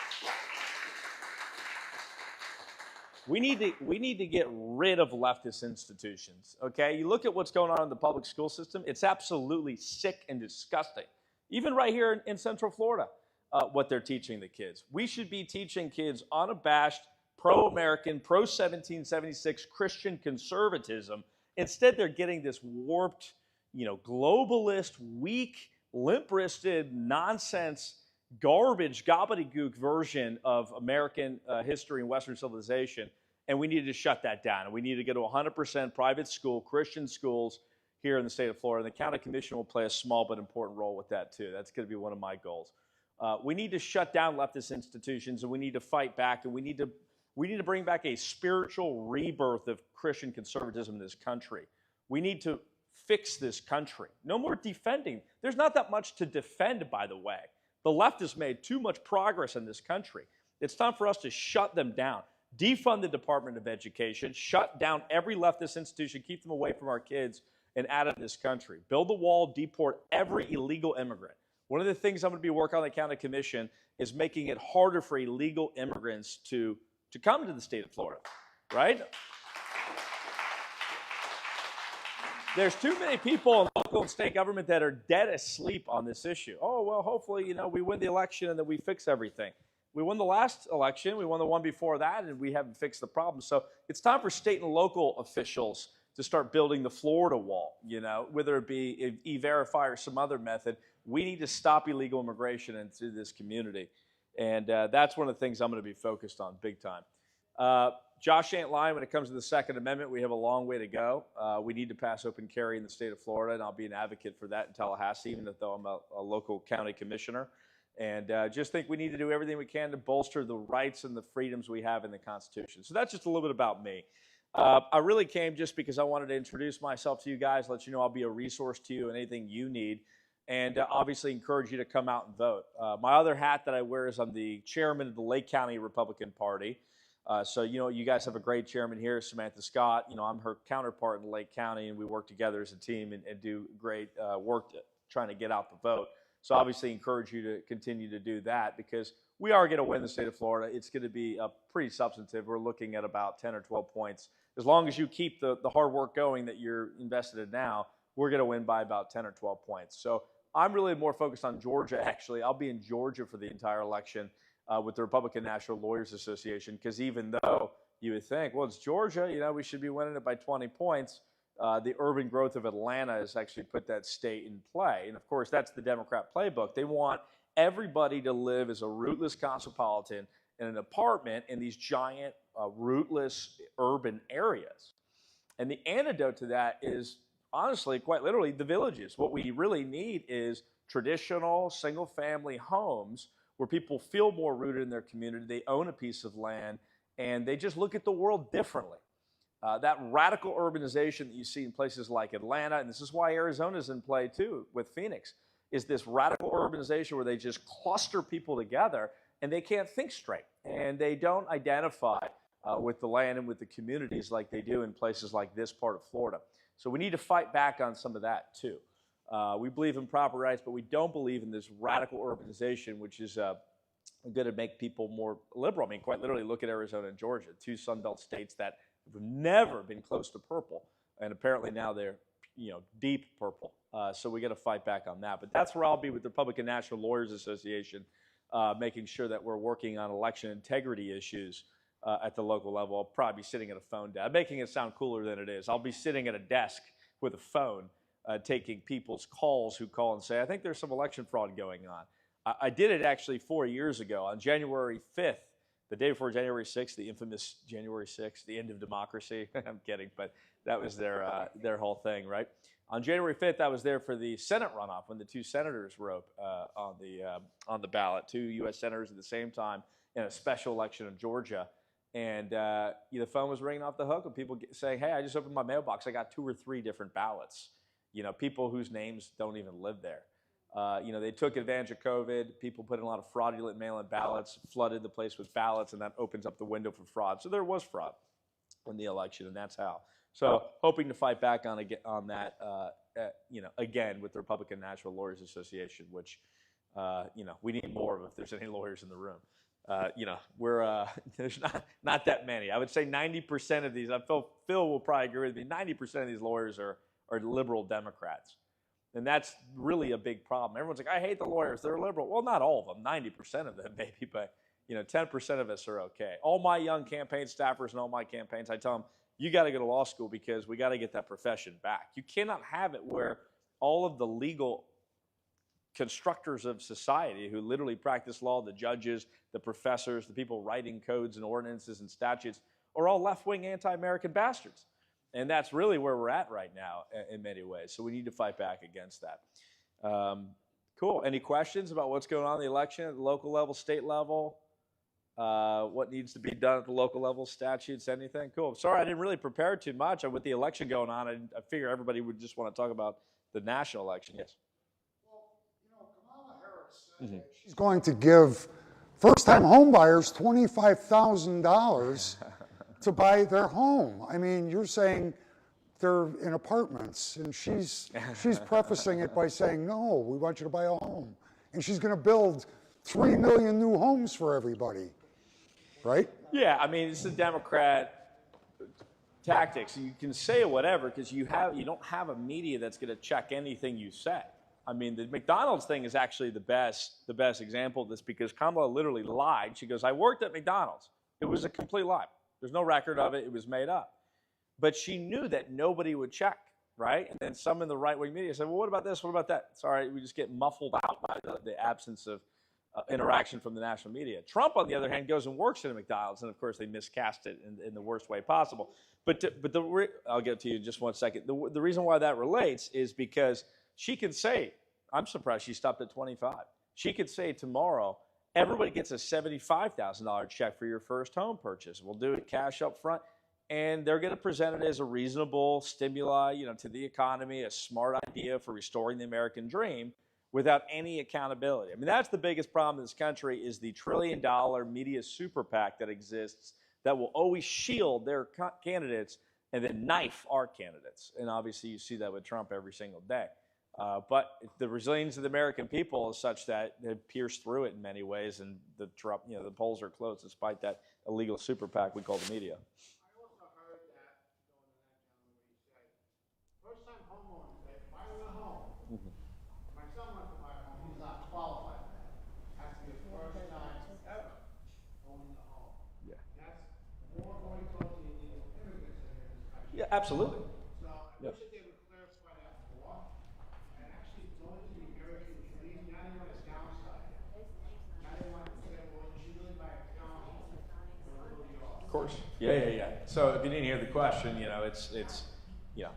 We need to get rid of leftist institutions. Okay? You look at what's going on in the public school system, it's absolutely sick and disgusting. Even right here in Central Florida, what they're teaching the kids. We should be teaching kids unabashed, pro-American, pro-1776 Christian conservatism. Instead, they're getting this warped, you know, globalist, weak, limp-wristed, nonsense, garbage, gobbledygook version of American history and Western civilization, and we need to shut that down. And we need to go to 100% private school, Christian schools here in the state of Florida. And the county commission will play a small but important role with that too. That's going to be one of my goals. We need to shut down leftist institutions, and we need to fight back, and we need to bring back a spiritual rebirth of Christian conservatism in this country. We need to fix this country. No more defending. There's not that much to defend, by the way. The left has made too much progress in this country. It's time for us to shut them down. Defund the Department of Education, shut down every leftist institution, keep them away from our kids and out of this country. Build the wall, deport every illegal immigrant. One of the things I'm going to be working on the county commission is making it harder for illegal immigrants to come to the state of Florida, right? There's too many people in local and state government that are dead asleep on this issue. Oh, well, hopefully, you know, we win the election and then we fix everything. We won the last election, we won the one before that, and we haven't fixed the problem. So it's time for state and local officials to start building the Florida wall, you know, whether it be E-Verify or some other method. We need to stop illegal immigration into this community. And that's one of the things I'm going to be focused on big time. Josh ain't lying when it comes to the Second Amendment. We have a long way to go. We need to pass open carry in the state of Florida, and I'll be an advocate for that in Tallahassee, even though I'm a local county commissioner. And just think we need to do everything we can to bolster the rights and the freedoms we have in the Constitution. So that's just a little bit about me. I really came just because I wanted to introduce myself to you guys, let you know I'll be a resource to you and anything you need, and obviously encourage you to come out and vote. My other hat that I wear is I'm the chairman of the Lake County Republican Party. So, you know, you guys have a great chairman here, Samantha Scott. You know, I'm her counterpart in Lake County, and we work together as a team and do great work trying to get out the vote. So obviously encourage you to continue to do that because we are going to win the state of Florida. It's going to be pretty substantive. We're looking at about 10 or 12 points. As long as you keep the hard work going that you're invested in now, we're going to win by about 10 or 12 points. So I'm really more focused on Georgia, actually. I'll be in Georgia for the entire election with the Republican National Lawyers Association because even though you would think, well, it's Georgia, you know, we should be winning it by 20 points, the urban growth of Atlanta has actually put that state in play. And, of course, that's the Democrat playbook. They want everybody to live as a rootless cosmopolitan in an apartment in these giant, rootless urban areas. And the antidote to that is, honestly, quite literally, the villages. What we really need is traditional single-family homes where people feel more rooted in their community, they own a piece of land, and they just look at the world differently. That radical urbanization that you see in places like Atlanta, and this is why Arizona's in play too with Phoenix, is this radical urbanization where they just cluster people together and they can't think straight and they don't identify with the land and with the communities like they do in places like this part of Florida. So we need to fight back on some of that too. We believe in proper rights, but we don't believe in this radical urbanization, which is going to make people more liberal. I mean, quite literally, look at Arizona and Georgia, two Sun Belt states that have never been close to purple, and apparently now they're, deep purple. So we got to fight back on that. But that's where I'll be with the Republican National Lawyers Association, making sure that we're working on election integrity issues at the local level. I'll probably be sitting at a phone desk, making it sound cooler than it is. I'll be sitting at a desk with a phone, taking people's calls who call and say, I think there's some election fraud going on. I did it actually 4 years ago on January 5th, the day before January 6th, the infamous January 6th, the end of democracy. I'm kidding, but that was their whole thing, right? On January 5th, I was there for the Senate runoff when the two senators were up on the ballot, two U.S. senators at the same time in a special election in Georgia. And the phone was ringing off the hook with people saying, hey, I just opened my mailbox. I got 2 or 3 different ballots. People whose names don't even live there. They took advantage of COVID. People put in a lot of fraudulent mail-in ballots, flooded the place with ballots, and that opens up the window for fraud. So there was fraud in the election, and that's how. So hoping to fight back on that, again, with the Republican National Lawyers Association, which, we need more of if there's any lawyers in the room. There's not that many. I would say 90% of these, Phil will probably agree with me, 90% of these lawyers are liberal Democrats. And that's really a big problem. Everyone's like, I hate the lawyers, they're liberal. Well, not all of them, 90% of them maybe, but 10% of us are okay. All my young campaign staffers and all my campaigns, I tell them, you got to go to law school because we got to get that profession back. You cannot have it where all of the legal constructors of society who literally practice law, the judges, the professors, the people writing codes and ordinances and statutes, are all left-wing anti-American bastards. And that's really where we're at right now in many ways. So we need to fight back against that. Cool. Any questions about what's going on in the election at the local level, state level? What needs to be done at the local level, statutes, anything? Cool. Sorry, I didn't really prepare too much with the election going on. I figure everybody would just want to talk about the national election. Yes. Well, Kamala Harris said she's going to give first-time home buyers $25,000 to buy their home. I mean, you're saying they're in apartments, and she's prefacing it by saying, no, we want you to buy a home. And she's going to build 3 million new homes for everybody, right? Yeah, I mean, it's the Democrat tactics. You can say whatever because you don't have a media that's going to check anything you say. I mean, the McDonald's thing is actually the best example of this because Kamala literally lied. She goes, I worked at McDonald's. It was a complete lie. There's no record of it. It was made up. But she knew that nobody would check, right? And then some in the right-wing media said, well, what about this? What about that? Sorry, we just get muffled out by the absence of interaction from the national media. Trump, on the other hand, goes and works at a McDonald's, and of course they miscast it in the worst way possible. I'll get to you in just 1 second. The reason why that relates is because she can say, I'm surprised she stopped at 25. She could say tomorrow, everybody gets a $75,000 check for your first home purchase. We'll do it cash up front, and they're going to present it as a reasonable stimuli, to the economy, a smart idea for restoring the American dream without any accountability. I mean, that's the biggest problem in this country is the $1 trillion media super PAC that exists that will always shield their candidates and then knife our candidates. And obviously you see that with Trump every single day. But the resilience of the American people is such that they've pierced through it in many ways, and the polls are closed despite that illegal super PAC we call the media. I also heard that first-time homeowners, they buy a home. My son wants to buy a home. He's not qualified for that. Has to be his first time ever owning a home. Yeah. That's more going towards the illegal immigrants in this country. Yeah, absolutely. So I wish that they would clarify that more. And actually going to the American dream, not even on its downside. Not even on the well, you should really buy a townhome or a little yard. Of course. Yeah. So if you didn't hear the question, it's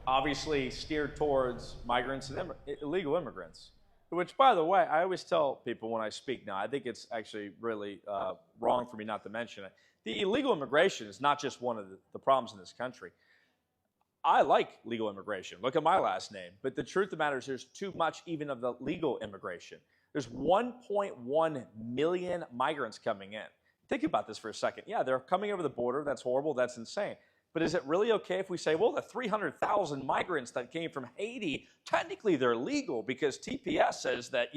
obviously steered towards migrants and illegal immigrants. Which, by the way, I always tell people when I speak now, I think it's actually really wrong for me not to mention it. The illegal immigration is not just one of the problems in this country. I like legal immigration. Look at my last name. But the truth of the matter is there's too much even of the legal immigration. There's 1.1 million migrants coming in. think about this for a second. Yeah, they're coming over the border. That's horrible. That's insane. But is it really okay if we say, well, the 300,000 migrants that came from Haiti, technically they're legal because TPS says that,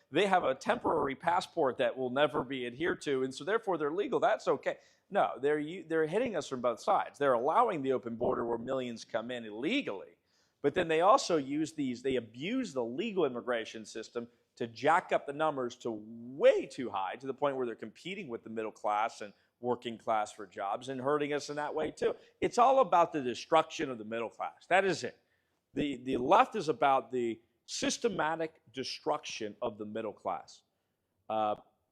they have a temporary passport that will never be adhered to, and so therefore they're legal. That's okay. No, they're hitting us from both sides. They're allowing the open border where millions come in illegally, but then they also they abuse the legal immigration system to jack up the numbers to way too high, to the point where they're competing with the middle class and working class for jobs and hurting us in that way too. It's all about the destruction of the middle class. That is it. The left is about the systematic destruction of the middle class.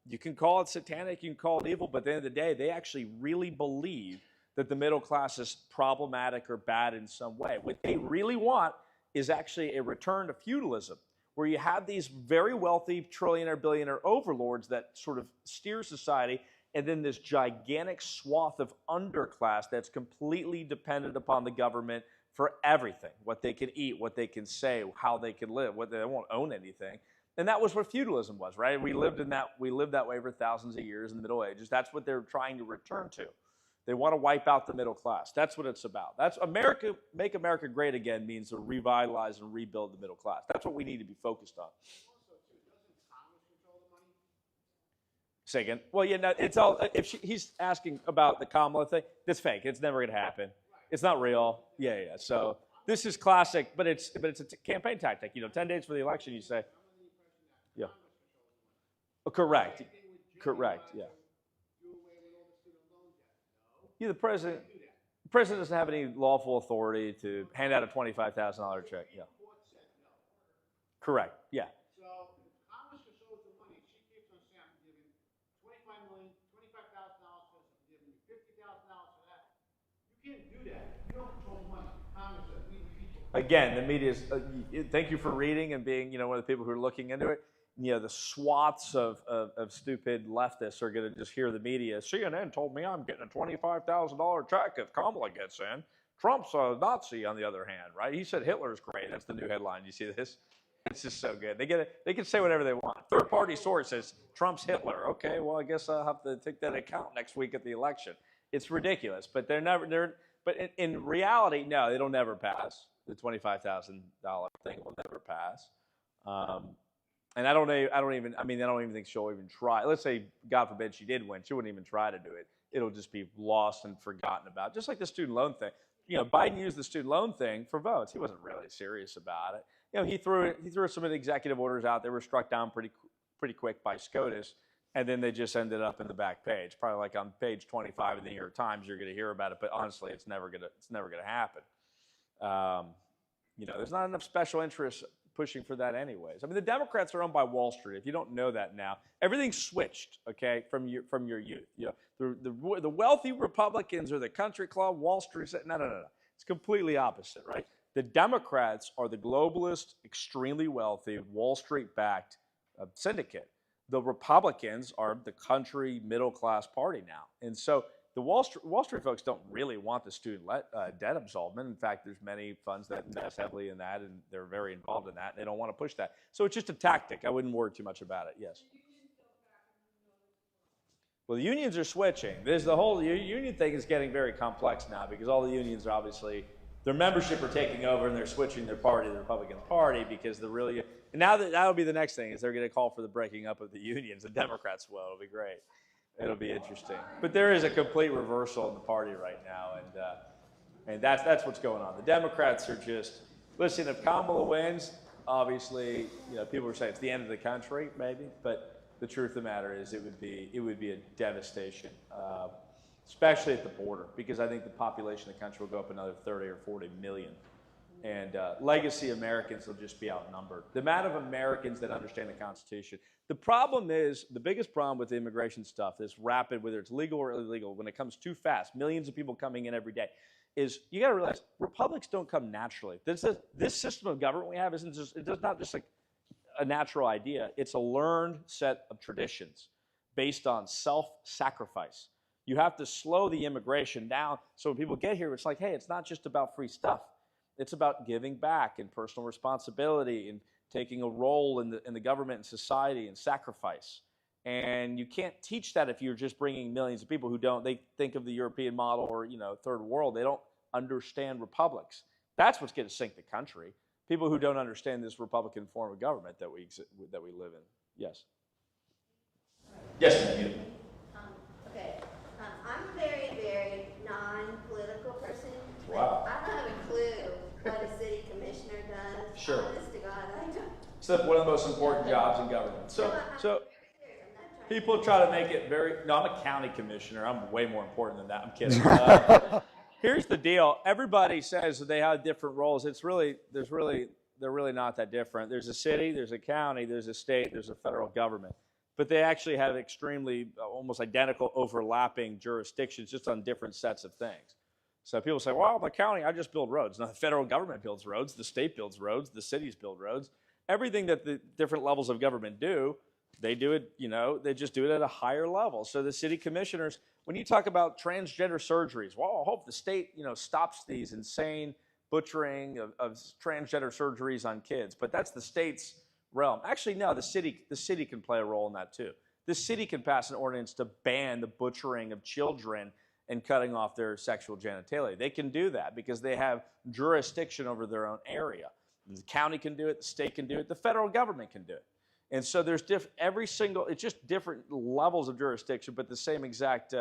You can call it satanic, you can call it evil, but at the end of the day, they actually really believe that the middle class is problematic or bad in some way. What they really want is actually a return to feudalism, where you have these very wealthy trillionaire, billionaire overlords that sort of steer society, and then this gigantic swath of underclass that's completely dependent upon the government for everything, what they can eat, what they can say, how they can live, what they won't own anything. And that was what feudalism was, right? We lived that way for thousands of years in the Middle Ages. That's what they're trying to return to. They want to wipe out the middle class. That's what it's about. That's America, make America great again means to revitalize and rebuild the middle class. That's what we need to be focused on. Say again. Well, it's all. He's asking about the Kamala thing, that's fake. It's never going to happen. It's not real. Yeah. So this is classic, but it's a campaign tactic. 10 days for the election, you say. Yeah. Oh, correct. Yeah. Yeah. The president doesn't have any lawful authority to hand out a $25,000 check. Yeah. Correct. Yeah. Again, the media is, thank you for reading and being, one of the people who are looking into it. The swaths of stupid leftists are going to just hear the media. CNN told me I'm getting a $25,000 check if Kamala gets in. Trump's a Nazi, on the other hand, right? He said Hitler's great. That's the new headline. You see this? It's just so good. They can say whatever they want. Third-party source says Trump's Hitler. Okay, well, I guess I'll have to take that account next week at the election. It's ridiculous, but but in reality, no, it'll never pass. The $25,000 thing will never pass. And I don't even think she'll even try. Let's say, God forbid, she did win. She wouldn't even try to do it. It'll just be lost and forgotten about. Just like the student loan thing. Biden used the student loan thing for votes. He wasn't really serious about it. He threw some of the executive orders out. They were struck down pretty quick by SCOTUS, and then they just ended up in the back page. Probably like on page 25 of the New York Times, you're going to hear about it. But honestly, it's never gonna happen. There's not enough special interest pushing for that anyways. I mean, the Democrats are owned by Wall Street. If you don't know that now, everything's switched, okay, from your youth. The wealthy Republicans are the country club, Wall Street. No. It's completely opposite, right? The Democrats are the globalist, extremely wealthy, Wall Street-backed syndicate. The Republicans are the country middle-class party now. And so the Wall Street folks don't really want the student debt absolvement. In fact, there's many funds that invest heavily in that, and they're very involved in that, and they don't want to push that. So it's just a tactic. I wouldn't worry too much about it. Yes. Well, the unions are switching. The whole union thing is getting very complex now because all the unions are obviously, their membership are taking over and they're switching their party to the Republican Party because and now that'll be the next thing is they're going to call for the breaking up of the unions. The Democrats will. It'll be great. It'll be interesting. But there is a complete reversal in the party right now, and that's what's going on. The Democrats are just, listen, if Kamala wins, obviously, people are saying it's the end of the country, maybe, but the truth of the matter is it would be a devastation, especially at the border, because I think the population of the country will go up another 30 or 40 million. And legacy Americans will just be outnumbered. The amount of Americans that understand the Constitution. The problem is, the biggest problem with the immigration stuff, this rapid, whether it's legal or illegal, when it comes too fast, millions of people coming in every day, is you got to realize republics don't come naturally. This system of government we have it's not just like a natural idea. It's a learned set of traditions based on self-sacrifice. You have to slow the immigration down so when people get here, it's like, hey, it's not just about free stuff. It's about giving back and personal responsibility and taking a role in the government and society and sacrifice. And you can't teach that if you're just bringing millions of people who don't. They think of the European model or, third world. They don't understand republics. That's what's going to sink the country. People who don't understand this Republican form of government that we live in. Yes. Yes, ma'am. Okay. I'm a very, very non-political person. Wow. I don't have a clue what a city commissioner does. Sure. Honest to God, I don't. It's one of the most important jobs in government. So people try to make it very. No, I'm a county commissioner. I'm way more important than that. I'm kidding. Here's the deal. Everybody says that they have different roles. They're really not that different. There's a city, there's a county, there's a state, there's a federal government. But they actually have extremely, almost identical overlapping jurisdictions just on different sets of things. So people say, well, the county, I just build roads. No, the federal government builds roads, the state builds roads, the cities build roads. Everything that the different levels of government do, they do it, they just do it at a higher level. So the city commissioners, when you talk about transgender surgeries, well, I hope the state, stops these insane butchering of transgender surgeries on kids. But that's the state's realm. Actually, no, the city can play a role in that too. The city can pass an ordinance to ban the butchering of children and cutting off their sexual genitalia. They can do that because they have jurisdiction over their own area. The county can do it, the state can do it, the federal government can do it. And so there's it's just different levels of jurisdiction, but the same exact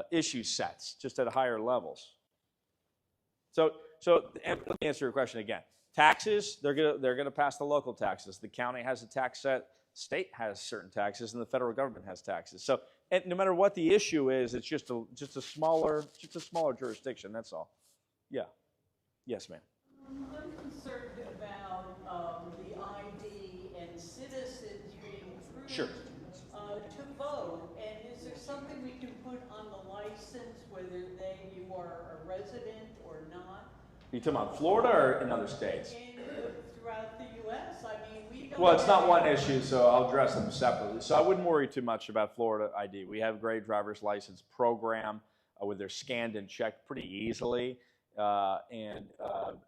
issue sets, just at higher levels. So let me answer your question again. Taxes, they're gonna pass the local taxes. The county has a tax set, state has certain taxes, and the federal government has taxes. So and no matter what the issue is, it's just a smaller jurisdiction. That's all. Yeah. Yes, ma'am. I'm concerned about the ID and citizens being approved Sure. To vote. And is there something we can put on the license whether you are a resident or not? Are you talking about Florida or in other states? Throughout the U.S. I mean, we don't. Well, it's not one issue, so I'll address them separately. So I wouldn't worry too much about Florida ID. We have a great driver's license program where they're scanned and checked pretty easily and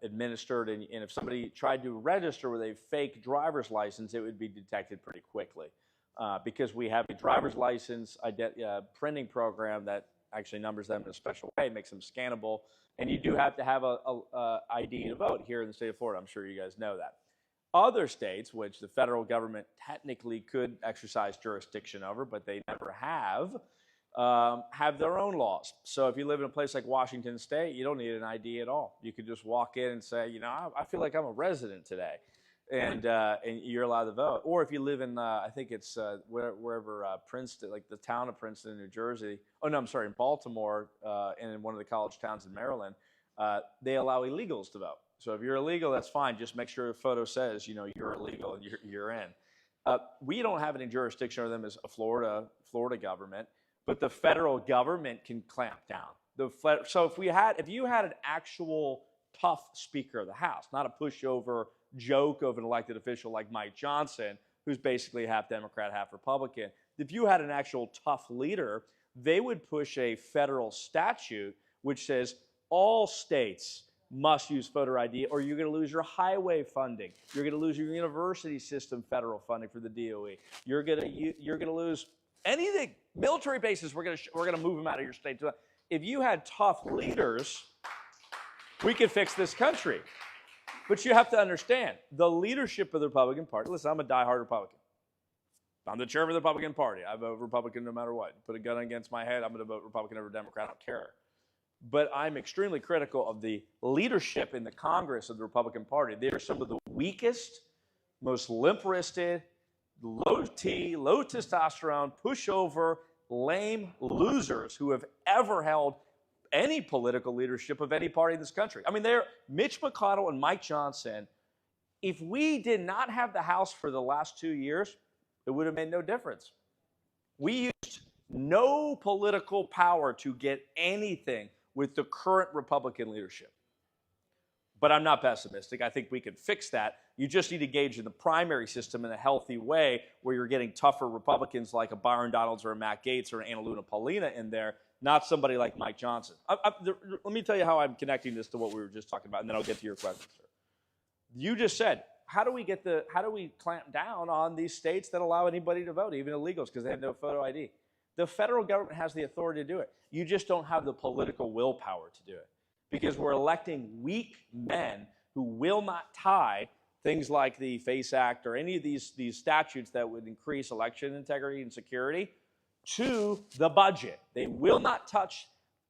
administered. And if somebody tried to register with a fake driver's license, it would be detected pretty quickly because we have a driver's license printing program that actually numbers them in a special way, makes them scannable. And you do have to have a ID to vote here in the state of Florida. I'm sure you guys know that. Other states, which the federal government technically could exercise jurisdiction over, but they never have their own laws. So if you live in a place like Washington State, you don't need an ID at all. You could just walk in and say, I feel like I'm a resident today, and you're allowed to vote. Or if you live in, I think it's wherever Princeton, like the town of Princeton, New Jersey. Oh no, I'm sorry, in Baltimore, and in one of the college towns in Maryland, they allow illegals to vote. So if you're illegal, that's fine. Just make sure the photo says, you're illegal and you're in. We don't have any jurisdiction over them as a Florida government, but the federal government can clamp down. So if you had an actual tough Speaker of the House, not a pushover joke of an elected official like Mike Johnson, who's basically half Democrat, half Republican, if you had an actual tough leader, they would push a federal statute which says all states must use voter ID or you're going to lose your highway funding. You're going to lose your university system federal funding for the DOE. You're going to lose anything. Military bases, we're going to move them out of your state. If you had tough leaders, we could fix this country. But you have to understand, the leadership of the Republican Party, listen, I'm a diehard Republican. I'm the chairman of the Republican Party. I vote Republican no matter what. Put a gun against my head, I'm going to vote Republican over Democrat. I don't care. But I'm extremely critical of the leadership in the Congress of the Republican Party. They are some of the weakest, most limp-wristed, low T, low testosterone, pushover, lame losers who have ever held any political leadership of any party in this country. I mean, they're Mitch McConnell and Mike Johnson. If we did not have the House for the last 2 years, it would have made no difference. We used no political power to get anything with the current Republican leadership. But I'm not pessimistic. I think we can fix that. You just need to engage in the primary system in a healthy way where you're getting tougher Republicans like a Byron Donalds or a Matt Gaetz or an Anna Luna Paulina in there, not somebody like Mike Johnson. Let me tell you how I'm connecting this to what we were just talking about, and then I'll get to your question, sir. You just said, how do we clamp down on these states that allow anybody to vote, even illegals, because they have no photo ID? The federal government has the authority to do it. You just don't have the political willpower to do it, because we're electing weak men who will not tie things like the FACE Act or any of these statutes that would increase election integrity and security to the budget. They will not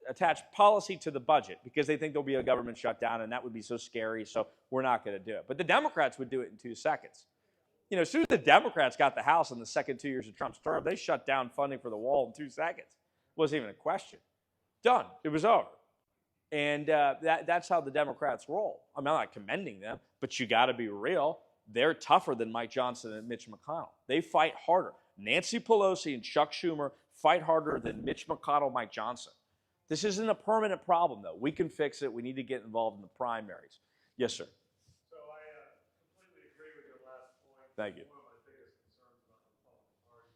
attach policy to the budget because they think there'll be a government shutdown, and that would be so scary, so we're not going to do it. But the Democrats would do it in 2 seconds. You know, as soon as the Democrats got the House in the second 2 years of Trump's term, they shut down funding for the wall in 2 seconds. It wasn't even a question. Done. It was over. And that's how the Democrats roll. I mean, I'm not commending them, but you got to be real. They're tougher than Mike Johnson and Mitch McConnell. They fight harder. Nancy Pelosi and Chuck Schumer fight harder than Mitch McConnell, Mike Johnson. This isn't a permanent problem, though. We can fix it. We need to get involved in the primaries. Yes, sir. So I completely agree with your last point. Thank you. One of my biggest concerns about the Republican Party,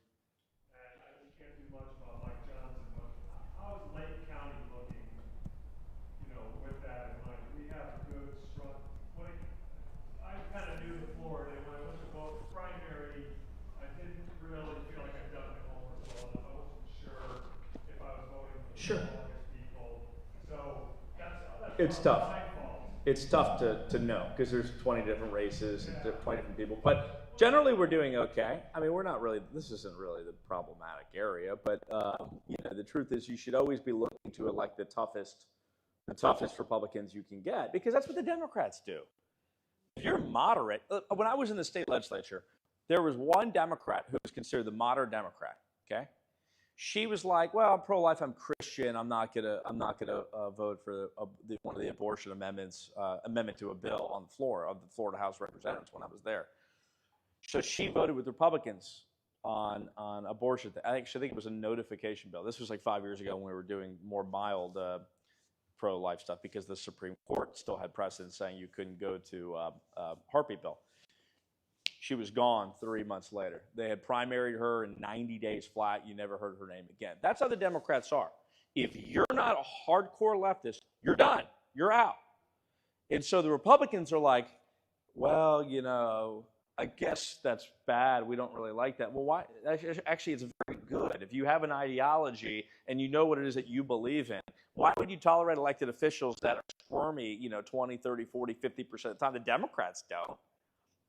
and we can't do much about Mike Johnson, but how is Lake County looking, you know, with that in mind? We have a good, strong, I kind of knew the Florida, when I went to vote primary, I didn't really feel like I'd done my homework well enough. I wasn't sure if I was voting for Sure. people. So that's It's tough. my fault. It's tough to know because there's 20 different races and 20 different people. But generally, we're doing okay. I mean, this isn't really the problematic area. But, you know, the truth is you should always be looking to elect the toughest Republicans you can get, because that's what the Democrats do. If you're moderate, when I was in the state legislature, there was one Democrat who was considered the moderate Democrat, okay? She was like, well, I'm pro-life, I'm Christian, I'm not gonna vote for one of the abortion amendment to a bill on the floor of the Florida House of Representatives when I was there. So she voted with Republicans on abortion. I think it was a notification bill. This was like 5 years ago when we were doing more mild pro-life stuff, because the Supreme Court still had precedent saying you couldn't go to a heartbeat bill. She was gone 3 months later. They had primaried her in 90 days flat. You never heard her name again. That's how the Democrats are. If you're not a hardcore leftist, you're done. You're out. And so the Republicans are like, well, you know, I guess that's bad. We don't really like that. Well, why? Actually, it's very good. If you have an ideology and you know what it is that you believe in, why would you tolerate elected officials that are squirmy, you know, 20, 30, 40, 50% of the time? The Democrats don't.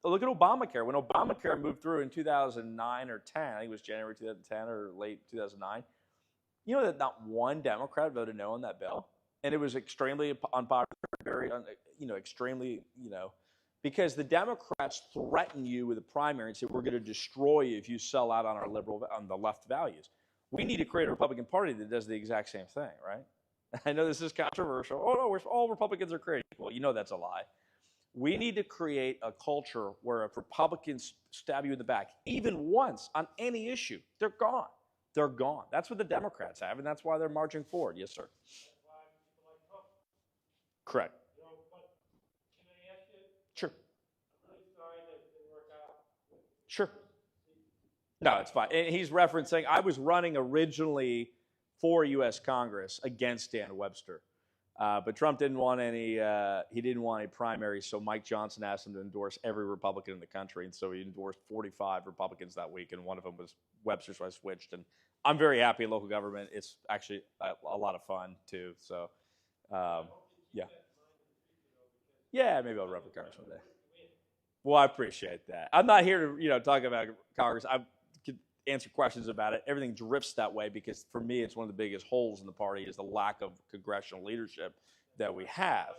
Look at Obamacare. When Obamacare moved through in 2009 or 10, I think it was January 2010 or late 2009, you know that not one Democrat voted no on that bill? And it was extremely unpopular, extremely, because the Democrats threaten you with a primary and say, we're going to destroy you if you sell out on on the left values. We need to create a Republican Party that does the exact same thing, right? I know this is controversial. Oh, no, all Republicans are created equal. You know that's a lie. We need to create a culture where if Republicans stab you in the back, even once on any issue, they're gone. They're gone. That's what the Democrats have, and that's why they're marching forward. Yes, sir. Correct. Sure. Sure. No, it's fine. And he's referencing, I was running originally for U.S. Congress against Dan Webster. But Trump didn't want any primaries, so Mike Johnson asked him to endorse every Republican in the country, and so he endorsed 45 Republicans that week, and one of them was Webster, so I switched. And I'm very happy in local government. It's actually a lot of fun, too. So, yeah. Yeah, maybe I'll run for Congress one day. Well, I appreciate that. I'm not here to, talk about Congress. I could answer questions about it. Everything drifts that way because, for me, it's one of the biggest holes in the party is the lack of congressional leadership that we have.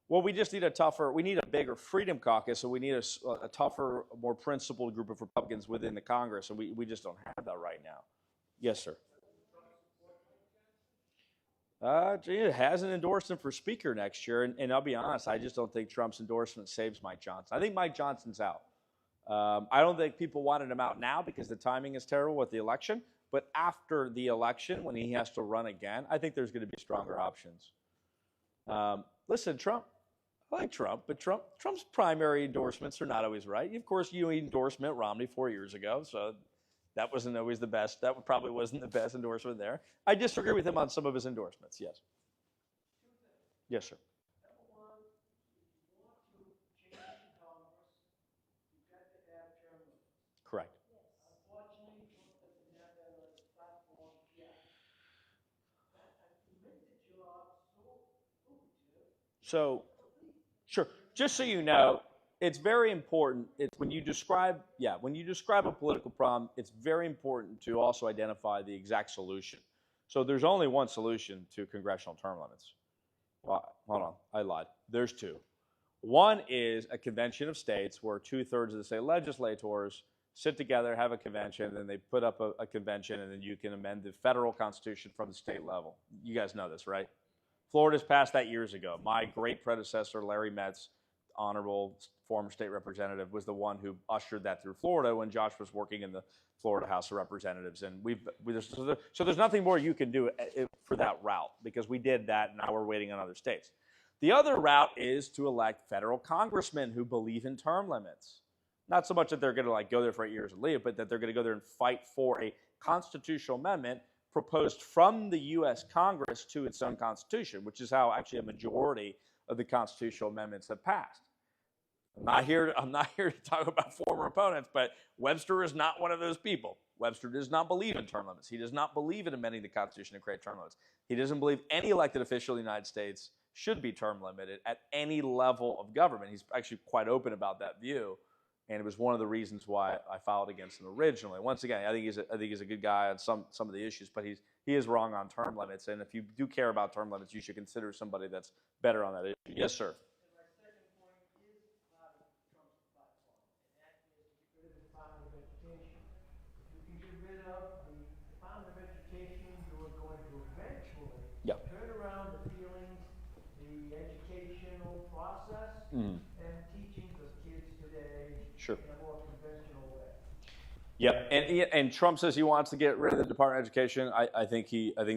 Well, we just need we need a bigger Freedom Caucus, so we need a tougher, more principled group of Republicans within the Congress, and we just don't have that right now. Yes, sir. It hasn't endorsed him for Speaker next year, and I'll be honest, I just don't think Trump's endorsement saves Mike Johnson. I think Mike Johnson's out. I don't think people wanted him out now because the timing is terrible with the election, but after the election, when he has to run again, I think there's going to be stronger options. Listen, I like Trump, but Trump's primary endorsements are not always right. Of course, you endorsed Mitt Romney 4 years ago, so that wasn't always the best. That probably wasn't the best endorsement there. I disagree with him on some of his endorsements, yes. Yes, sir. So, sure. Just so you know, it's very important. It's when you describe a political problem, it's very important to also identify the exact solution. So there's only one solution to congressional term limits. Well, hold on, I lied. There's two. One is a convention of states where 2/3 of the state legislators sit together, have a convention, then they put up a convention, and then you can amend the federal constitution from the state level. You guys know this, right? Florida's passed that years ago. My great predecessor, Larry Metz, honorable former state representative, was the one who ushered that through Florida when Josh was working in the Florida House of Representatives. And so there's nothing more you can do for that route, because we did that, and now we're waiting on other states. The other route is to elect federal congressmen who believe in term limits. Not so much that they're going to go there for 8 years and leave, but that they're going to go there and fight for a constitutional amendment proposed from the U.S. Congress to its own constitution, which is how actually a majority of the constitutional amendments have passed. I'm not here to talk about former opponents, but Webster is not one of those people. Webster does not believe in term limits. He does not believe in amending the Constitution to create term limits. He doesn't believe any elected official in the United States should be term limited at any level of government. He's actually quite open about that view, and it was one of the reasons why I filed against him originally. Once again, I think he's a good guy on some of the issues, but he is wrong on term limits. And if you do care about term limits, you should consider somebody that's better on that issue. Yes, sir. And teaching the kids today Sure. in a more conventional way. Yep, and Trump says he wants to get rid of the Department of Education. I think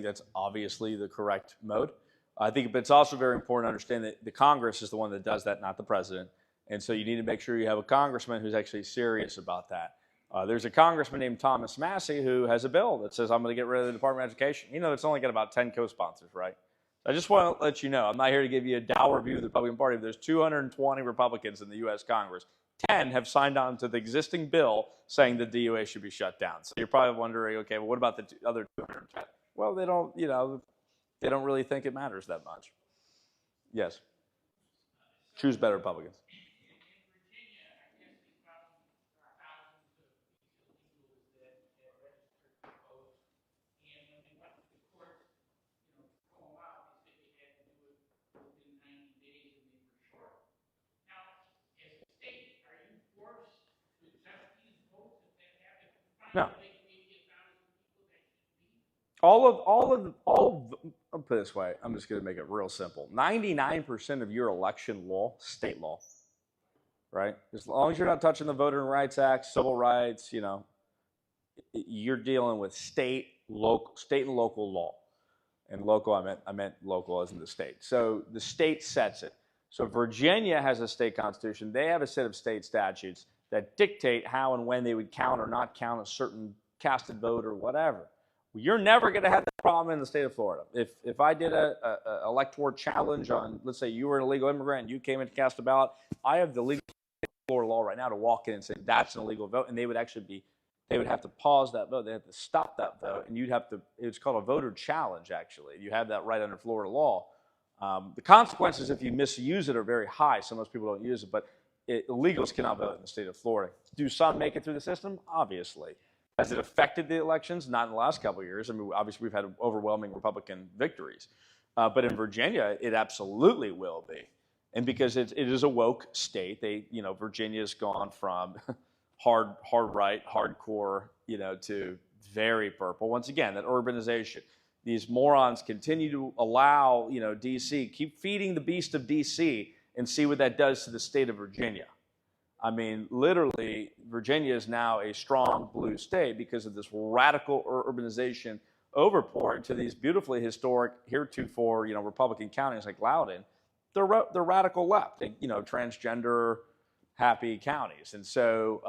that's obviously the correct mode. But it's also very important to understand that the Congress is the one that does that, not the president. And so you need to make sure you have a congressman who's actually serious about that. There's a congressman named Thomas Massey who has a bill that says I'm going to get rid of the Department of Education. It's only got about 10 co-sponsors, right? I just want to let you know, I'm not here to give you a dour view of the Republican Party. There's 220 Republicans in the U.S. Congress. 10 have signed on to the existing bill saying the DOA should be shut down. So you're probably wondering, okay, well, what about the other 210? Well, they don't really think it matters that much. Yes. Choose better Republicans. No. I'll put it this way. I'm just going to make it real simple. 99% of your election law, state law, right? As long as you're not touching the Voting Rights Act, civil rights, you're dealing with state and local law. And local, I meant local as in the state. So the state sets it. So Virginia has a state constitution. They have a set of state statutes that dictate how and when they would count or not count a certain casted vote or whatever. Well, you're never going to have that problem in the state of Florida. If I did a electoral challenge on, let's say you were an illegal immigrant and you came in to cast a ballot, I have the legal Florida law right now to walk in and say that's an illegal vote, and they would have to pause that vote. They have to stop that vote, and it's called a voter challenge, actually. You have that right under Florida law. The consequences if you misuse it are very high, so most people don't use it, but illegals cannot vote in the state of Florida. Do some make it through the system? Obviously. Has it affected the elections? Not in the last couple of years. I mean, obviously we've had overwhelming Republican victories. But in Virginia, it absolutely will be. And because it is a woke state, Virginia's gone from hard right, hardcore, to very purple. Once again, that urbanization. These morons continue to allow, D.C., keep feeding the beast of D.C., and see what that does to the state of Virginia. I mean, literally, Virginia is now a strong blue state because of this radical urbanization overpour into these beautifully historic, heretofore, Republican counties like Loudoun. They're radical left, transgender, happy counties. And so,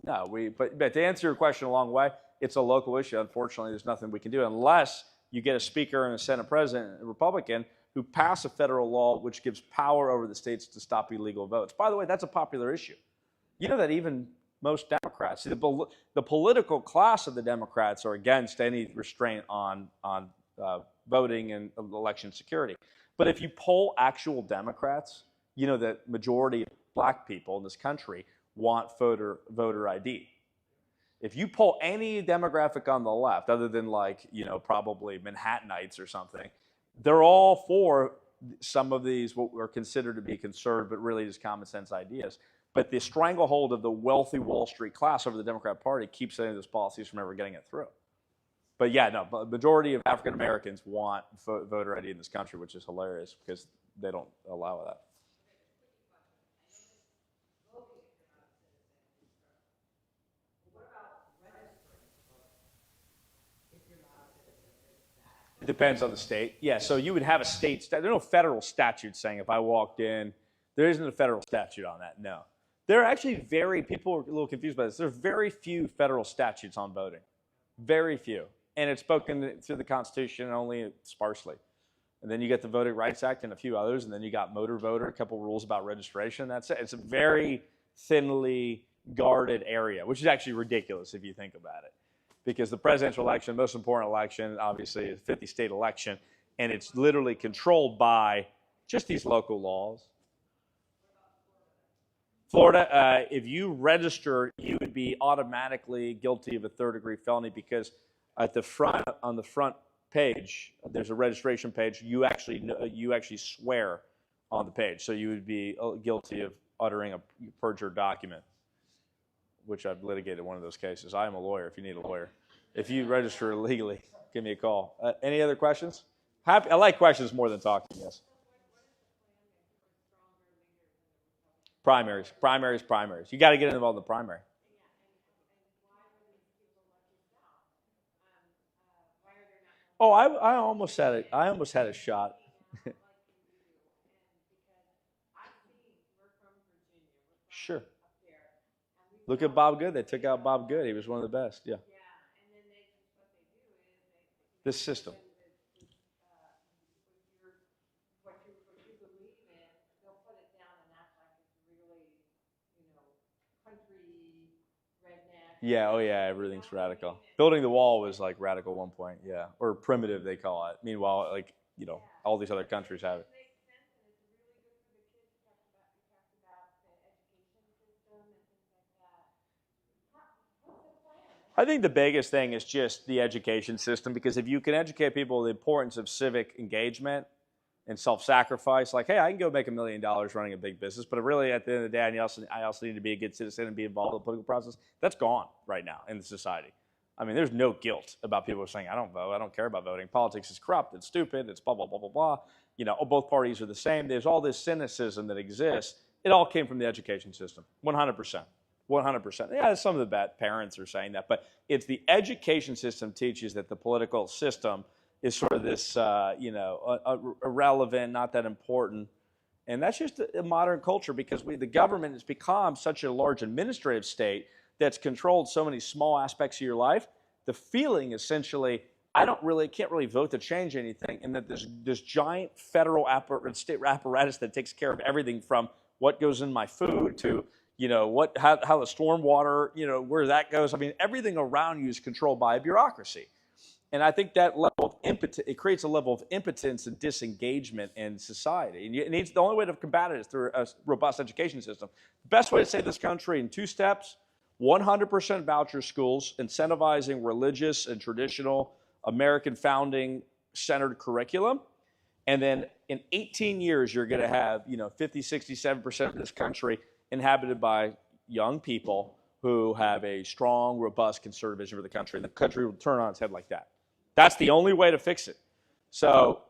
but to answer your question a long way, it's a local issue. Unfortunately, there's nothing we can do unless you get a speaker and a Senate president, a Republican, who pass a federal law which gives power over the states to stop illegal votes. By the way, that's a popular issue. You know that even most Democrats, the political class of the Democrats are against any restraint on voting and election security. But if you poll actual Democrats, you know that majority of black people in this country want voter ID. If you poll any demographic on the left, other than like, you know, probably Manhattanites or something, they're all for some of these what are considered to be conservative, but really just common sense ideas. But the stranglehold of the wealthy Wall Street class over the Democrat Party keeps any of those policies from ever getting it through. But yeah, no, the majority of African Americans want voter ID in this country, which is hilarious because they don't allow that. It depends on the state. Yeah, so you would have a state statute. There's no federal statute saying if I walked in, there isn't a federal statute on that, no. There are actually people are a little confused by this. There are very few federal statutes on voting. Very few. And it's spoken through the Constitution only sparsely. And then you get the Voting Rights Act and a few others, and then you got motor voter, a couple rules about registration. That's it. It's a very thinly guarded area, which is actually ridiculous if you think about it. Because the presidential election, most important election, obviously, is a 50-state election, and it's literally controlled by just these local laws. Florida, if you register, you would be automatically guilty of a third-degree felony because at the front, on the front page, there's a registration page. You actually swear on the page, so you would be guilty of uttering a perjured document, which I've litigated one of those cases. I am a lawyer if you need a lawyer. If you register illegally, give me a call. Any other questions? I like questions more than talking, yes. Primaries. You got to get involved in the primary. Oh, I almost had it. I almost had a shot. Sure. Look at Bob Good. They took out Bob Good. He was one of the best. Yeah. This system. Yeah, oh yeah, everything's radical. Building the wall was like radical at one point, yeah. Or primitive, they call it. Meanwhile, like, you know, all these other countries have it. I think the biggest thing is just the education system, because if you can educate people the importance of civic engagement and self-sacrifice, like, hey, I can go make $1 million running a big business, but really at the end of the day, I also need to be a good citizen and be involved in the political process. That's gone right now in the society. I mean, there's no guilt about people saying, I don't vote, I don't care about voting. Politics is corrupt, it's stupid, it's blah, blah, blah, blah, blah. You know, both parties are the same. There's all this cynicism that exists. It all came from the education system, 100%. 100%. Yeah, some of the bad parents are saying that, but it's the education system teaches that the political system is sort of this, irrelevant, not that important. And that's just a modern culture because the government has become such a large administrative state that's controlled so many small aspects of your life. The feeling essentially, can't really vote to change anything, and that this giant federal state apparatus that takes care of everything from what goes in my food to how the stormwater, where that goes. I mean, everything around you is controlled by a bureaucracy. And I think that level of it creates a level of impotence and disengagement in society. And the only way to combat it is through a robust education system. The best way to save this country in 2 steps, 100% voucher schools, incentivizing religious and traditional American founding centered curriculum. And then in 18 years, you're going to have, 50, 60, 7% of this country inhabited by young people who have a strong, robust, conservative vision for the country. And the country will turn on its head like that. That's the only way to fix it. So,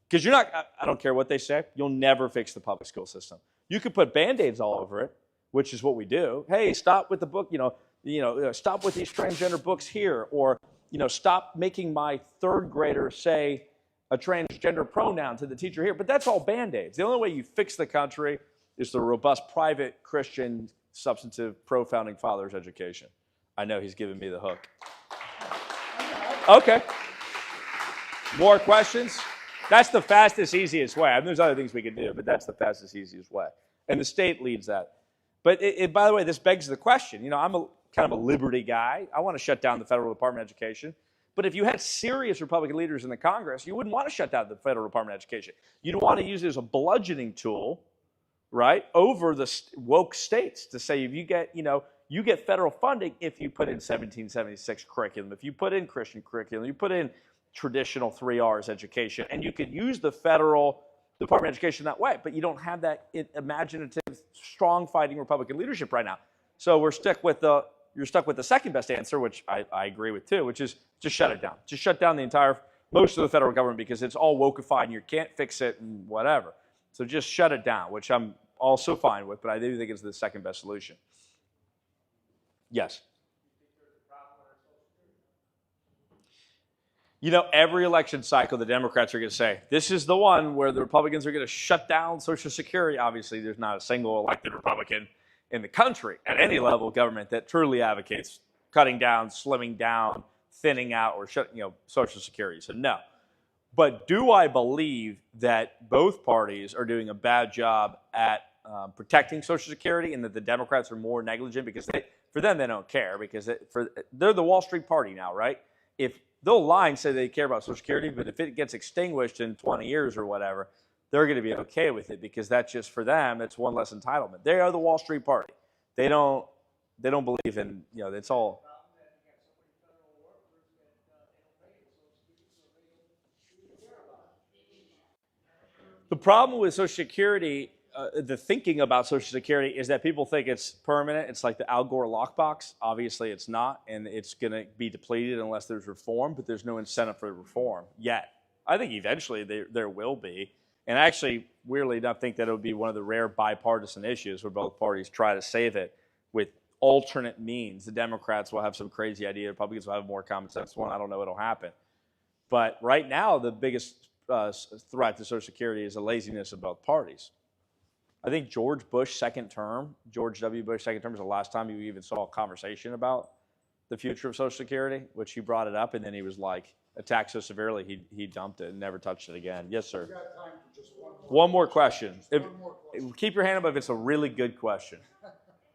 because I don't care what they say, you'll never fix the public school system. You could put Band-Aids all over it, which is what we do. Hey, stop with the book, stop with these transgender books here, or, stop making my 3rd grader say a transgender pronoun to the teacher here. But that's all Band-Aids. The only way you fix the country is the robust, private, Christian, substantive, pro-founding fathers education. I know he's giving me the hook. Okay. More questions? That's the fastest, easiest way. I mean, there's other things we could do, but that's the fastest, easiest way. And the state leads that. But by the way, this begs the question. I'm kind of a liberty guy. I want to shut down the Federal Department of Education. But if you had serious Republican leaders in the Congress, you wouldn't want to shut down the federal Department of Education. You'd want to use it as a bludgeoning tool, right, over the woke states to say if you get, you get federal funding if you put in 1776 curriculum, if you put in Christian curriculum, you put in traditional 3 R's education, and you could use the federal Department of Education that way, but you don't have that imaginative, strong fighting Republican leadership right now. So you're stuck with the second best answer, which I agree with too, which is just shut it down. Just shut down most of the federal government because it's all wokeified and you can't fix it and whatever. So just shut it down, which I'm also fine with, but I do think it's the second best solution. Yes. Every election cycle, the Democrats are going to say, this is the one where the Republicans are going to shut down Social Security. Obviously, there's not a single elected Republican in the country at any level of government that truly advocates cutting down, slimming down, thinning out, or shutting, Social Security. So no. But do I believe that both parties are doing a bad job at protecting Social Security and that the Democrats are more negligent because for them, they don't care because they're the Wall Street party now, right? If they'll lie and say they care about Social Security, but if it gets extinguished in 20 years or whatever, they're going to be okay with it because that's just for them. That's one less entitlement. They are the Wall Street party. They don't believe in, it's all. The problem with Social Security, the thinking about Social Security is that people think it's permanent. It's like the Al Gore lockbox. Obviously, it's not, and it's going to be depleted unless there's reform, but there's no incentive for reform yet. I think eventually there will be. And I actually, weirdly enough, think that it would be one of the rare bipartisan issues where both parties try to save it with alternate means. The Democrats will have some crazy idea. Republicans will have a more common sense one. I don't know what'll happen. But right now, the biggest threat to Social Security is the laziness of both parties. I think George W. Bush second term is the last time you even saw a conversation about the future of Social Security, which he brought it up, and then he was like, attacked so severely, he dumped it and never touched it again. Yes, sir. We got time for just one more question. One more question. Keep your hand up if it's a really good question.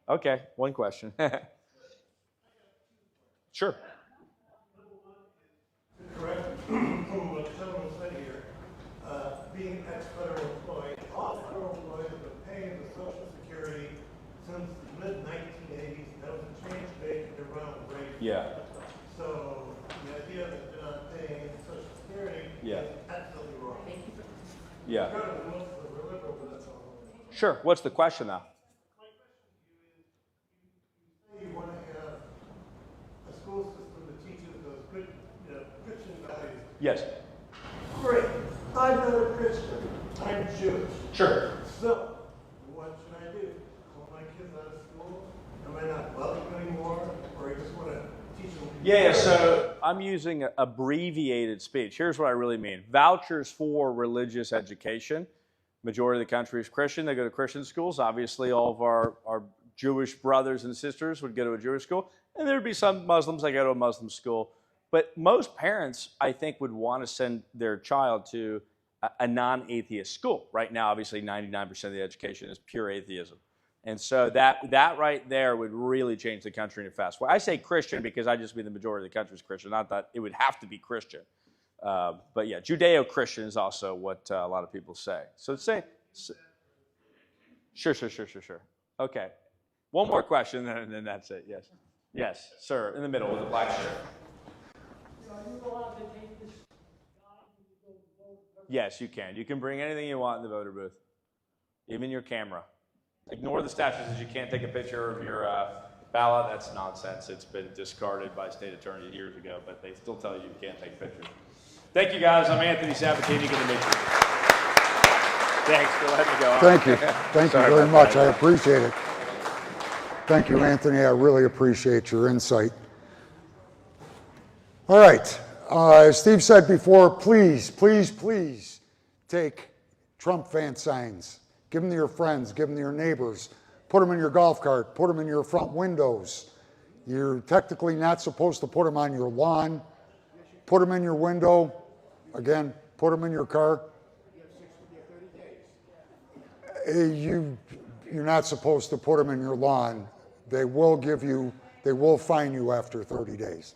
Okay, one question. Sure. Correct. From what the gentleman said here, being ex-federal employee, all federal employees have been paying the Social Security since the mid-1980s. That was a change made around rate. Yeah. So the idea that they're not paying Social Security is absolutely wrong. Yeah. We're liberal, but that's all. Sure. What's the question now? My question to you is, you say you want to have a school system that teaches those good, Christian values. Yes. Great. I'm not a Christian. I'm Jewish. Sure. So, what should I do? Pull my kids out of school? Am I not welcome anymore? Or I just want to teach them? Yeah, so I'm using abbreviated speech. Here's what I really mean. Vouchers for religious education. Majority of the country is Christian. They go to Christian schools. Obviously, all of our Jewish brothers and sisters would go to a Jewish school. And there would be some Muslims that go to a Muslim school. But most parents, I think, would want to send their child to a non-atheist school. Right now, obviously, 99% of the education is pure atheism. And so that right there would really change the country in a fast way. I say Christian because I just mean the majority of the country is Christian, not that it would have to be Christian. But yeah, Judeo-Christian is also what a lot of people say. So say, sure. Okay. One more question, and then that's it. Yes. Yes, sir, in the middle with the black shirt. Are you allowed to take this guy to go vote? Yes, you can. You can bring anything you want in the voter booth, even your camera. Ignore the statutes that you can't take a picture of your ballot. That's nonsense. It's been discarded by state attorneys years ago, but they still tell you you can't take pictures. Thank you, guys. I'm Anthony Sabatini. Good to meet you. Thanks for letting me go on. Thank you. Thank you very much. I appreciate it. Thank you, Anthony. I really appreciate your insight. All right. As Steve said before, please take Trump fan signs. Give them to your friends. Give them to your neighbors. Put them in your golf cart. Put them in your front windows. You're technically not supposed to put them on your lawn. Put them in your window. Again, put them in your car. You're not supposed to put them in your lawn. They will fine you after 30 days.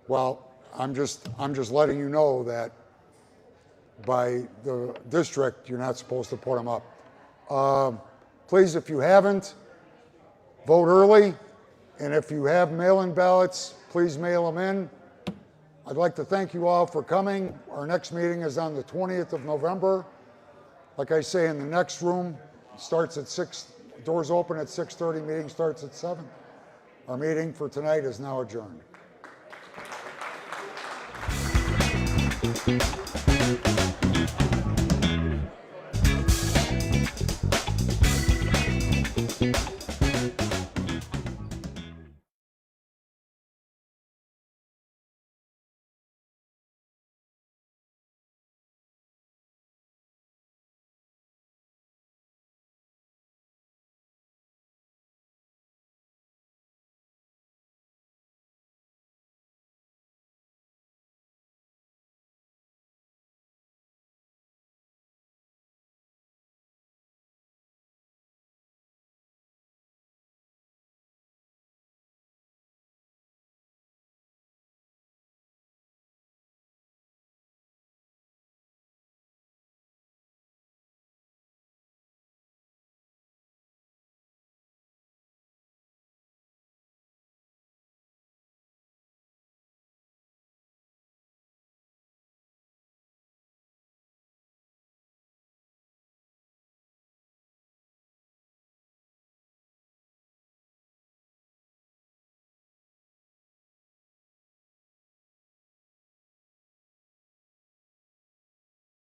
Well, I'm just letting you know that by the district, you're not supposed to put them up. Please, if you haven't, vote early. And if you have mail-in ballots, please mail them in. I'd like to thank you all for coming. Our next meeting is on the 20th of November. Like I say, in the next room, starts at 6, doors open at 6:30, meeting starts at 7. Our meeting for tonight is now adjourned.